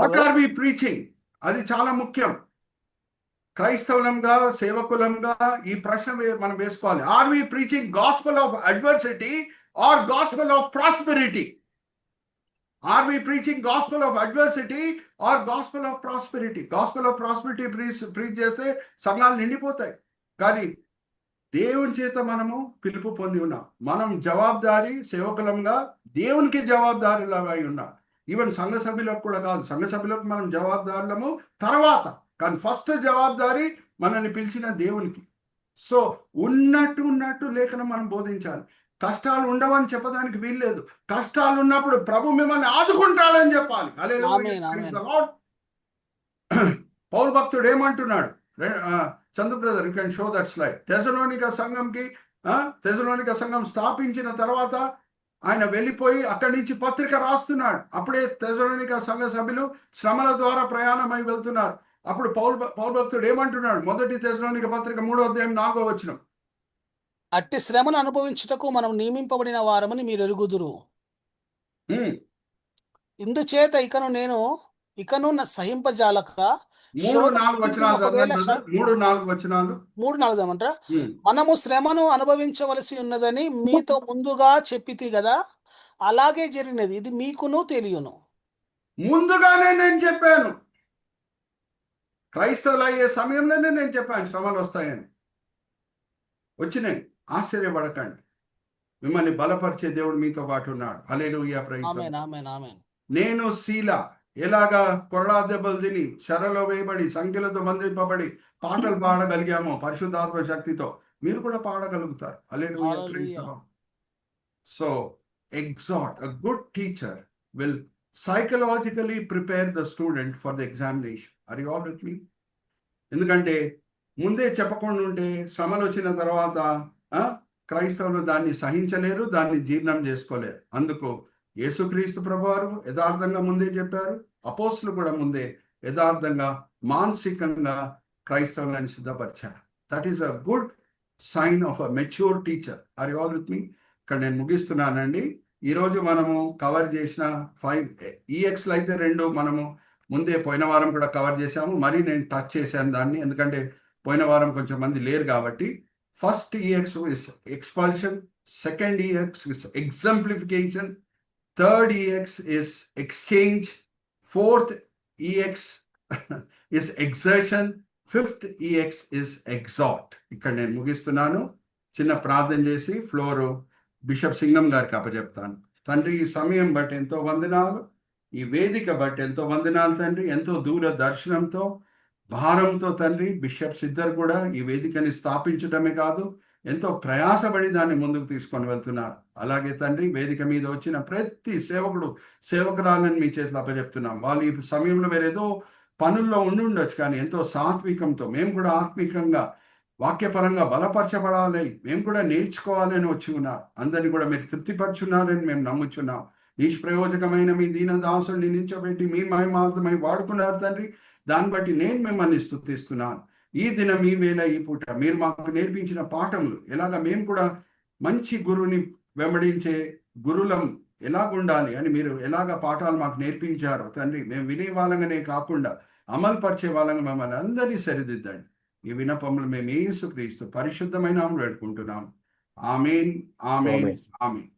What are we preaching? అది చాలా ముఖ్యం. క్రైస్తవులంగా, సేవకులంగా ఈ ప్రశ్న మనం వేసుకోవాలి. Are we preaching gospel of adversity or gospel of prosperity? Are we preaching gospel of adversity or gospel of prosperity? Gospel of prosperity preach చేస్తే సంఘాలు నిండిపోతాయి. కానీ దేవుని చేత మనము పిలుపు పొంది ఉన్నాం. మనం జవాబుదారీ సేవకులంగా దేవునికి జవాబుదారీలాగా ఉన్నాం. ఈవెన్ సంఘ సభ్యులకు కూడా కాదు, సంఘ సభ్యులకు మనం జవాబుదారులము తర్వాత, కానీ ఫస్ట్ జవాబుదారీ మనల్ని పిలిచిన దేవునికి. సో ఉన్నట్టు లేఖనం మనం బోధించాలి. కష్టాలు ఉండవని చెప్పడానికి వీల్లేదు. కష్టాలు ఉన్నప్పుడు ప్రభు మిమ్మల్ని ఆదుకుంటాడని చెప్పాలి. హల్లెలూయా. పౌలు భక్తుడు ఏమంటున్నాడు? Chandu brother, you can show that slide. Thessalonica సంఘం స్థాపించిన తర్వాత ఆయన వెళ్ళిపోయి అక్కడి నుంచి పత్రిక రాస్తున్నాడు. అప్పుడే తెసలోనిక సంఘ సభ్యులు శ్రమల ద్వారా ప్రయాణమై వెళ్తున్నారు. అప్పుడు పౌలు భక్తుడు ఏమంటున్నాడు? మొదటి తెసలోనిక పత్రిక 3వ అధ్యాయం 4వ వచనం. అట్టి శ్రమను అనుభవించుటకు మనం నియమింపబడిన వారమని మీరు ఎరుగుదురు. ఇందుచేత ఇకను సహింపజాలక 3-4 వచనాలు. మనము శ్రమను అనుభవించవలసి ఉన్నదని మీతో ముందుగా చెప్పితి కదా, అలాగే జరిగినది. ఇది మీకును తెలియను. ముందుగానే నేను చెప్పాను. క్రైస్తవులు అయ్యే సమయంలోనే నేను చెప్పాను శ్రమలు వస్తాయని. వచ్చినాయి, ఆశ్చర్యపడకండి. మిమ్మల్ని బలపరిచే దేవుడు మీతో పాటు ఉన్నాడు. హల్లెలూయా, ప్రైజ్ ది లార్డ్. నేను శీల ఎలాగా కొరడా దెబ్బలు తిని చెరలో వేయబడి సంఖ్యలతో బంధింపబడి పాటలు పాడగలిగామో పరిశుద్ధాత్మ శక్తితో, మీరు కూడా పాడగలుగుతారు. Hallelujah, praise the Lord. So exhort, a good teacher will psychologically prepare the student for the examination. Are you all with me? ఎందుకంటే ముందే చెప్పకుండా ఉంటే శ్రమలు వచ్చిన తర్వాత క్రైస్తవులు దాన్ని సహించలేరు, దాన్ని జీర్ణం చేసుకోలేరు. అందుకు యేసుక్రీస్తు ప్రభువారు యథార్థంగా ముందే చెప్పారు, అపోస్తులు కూడా ముందే యథార్థంగా మానసికంగా క్రైస్తవులను సిద్ధపరిచారు. That is a good sign of a mature teacher. Are you all with me? ఇక్కడ నేను ముగిస్తున్నానండి. ఈరోజు మనము కవర్ చేసిన 5 EXలు అయితే 2 మనము ముందే పోయిన వారం కూడా కవర్ చేశాము. మరి నేను టచ్ చేశాను దాన్ని, ఎందుకంటే పోయిన వారం కొంచెం మంది లేరు కాబట్టి. First EX is expulsion, second EX is exemplification, third EX is exchange, fourth EX is exertion, fifth EX is exalt. ఇక్కడ నేను ముగిస్తున్నాను. చిన్న ప్రార్థన చేసి ఫ్లోరు బిషప్ సింగం గారికి అప్పచెప్తాను. తండ్రి, ఈ సమయం బట్టి ఎంతో వందనాలు, ఈ వేదిక బట్టి ఎంతో వందనాలు తండ్రి. ఎంతో దూర దర్శనంతో, భారంతో తండ్రి బిషప్స్ ఇద్దరు కూడా ఈ వేదికని స్థాపించడమే కాదు, ఎంతో ప్రయాసపడి దాన్ని ముందుకు తీసుకొని వెళ్తున్నారు. అలాగే తండ్రి, వేదిక మీద వచ్చిన ప్రతి సేవకుడు, సేవకురాలని మీ చేతిలో అప్పచెప్తున్నాం. వాళ్ళు ఈ సమయంలో వేరేదో పనుల్లో ఉండొచ్చు, కానీ ఎంతో సాత్వికంతో మేము కూడా ఆత్మికంగా వాక్యపరంగా బలపరచబడాలి, మేము కూడా నేర్చుకోవాలని వచ్చి ఉన్నా. అందరినీ కూడా మీరు తృప్తిపరచున్నారని మేము నమ్ముచున్నాం. నిష్ప్రయోజకమైన మీ దీనదాసుని నించోబెట్టి మీ మహిమార్థమై వాడుకున్నారు తండ్రి. దాన్ని బట్టి నేను మిమ్మల్ని స్తుతిస్తున్నాను. ఈ దినం, ఈ వేళ, ఈ పూట మీరు మాకు నేర్పించిన పాఠములు ఎలాగ మేము కూడా మంచి గురువుని వెంబడించే గురువులం ఎలాగుండాలి అని మీరు ఎలాగ పాఠాలు మాకు నేర్పించారో తండ్రి, మేము వినే వాళ్ళంగానే కాకుండా అమలు పరిచే వాళ్ళంగా మమ్మల్ని అందరినీ సరిదిద్దండి. ఈ వినపములు మేము యేసుక్రీస్తు పరిశుద్ధమైన నామములో వేడుకుంటున్నాం. ఆమేన్, ఆమేన్, ఆమేన్. ఆమేన్.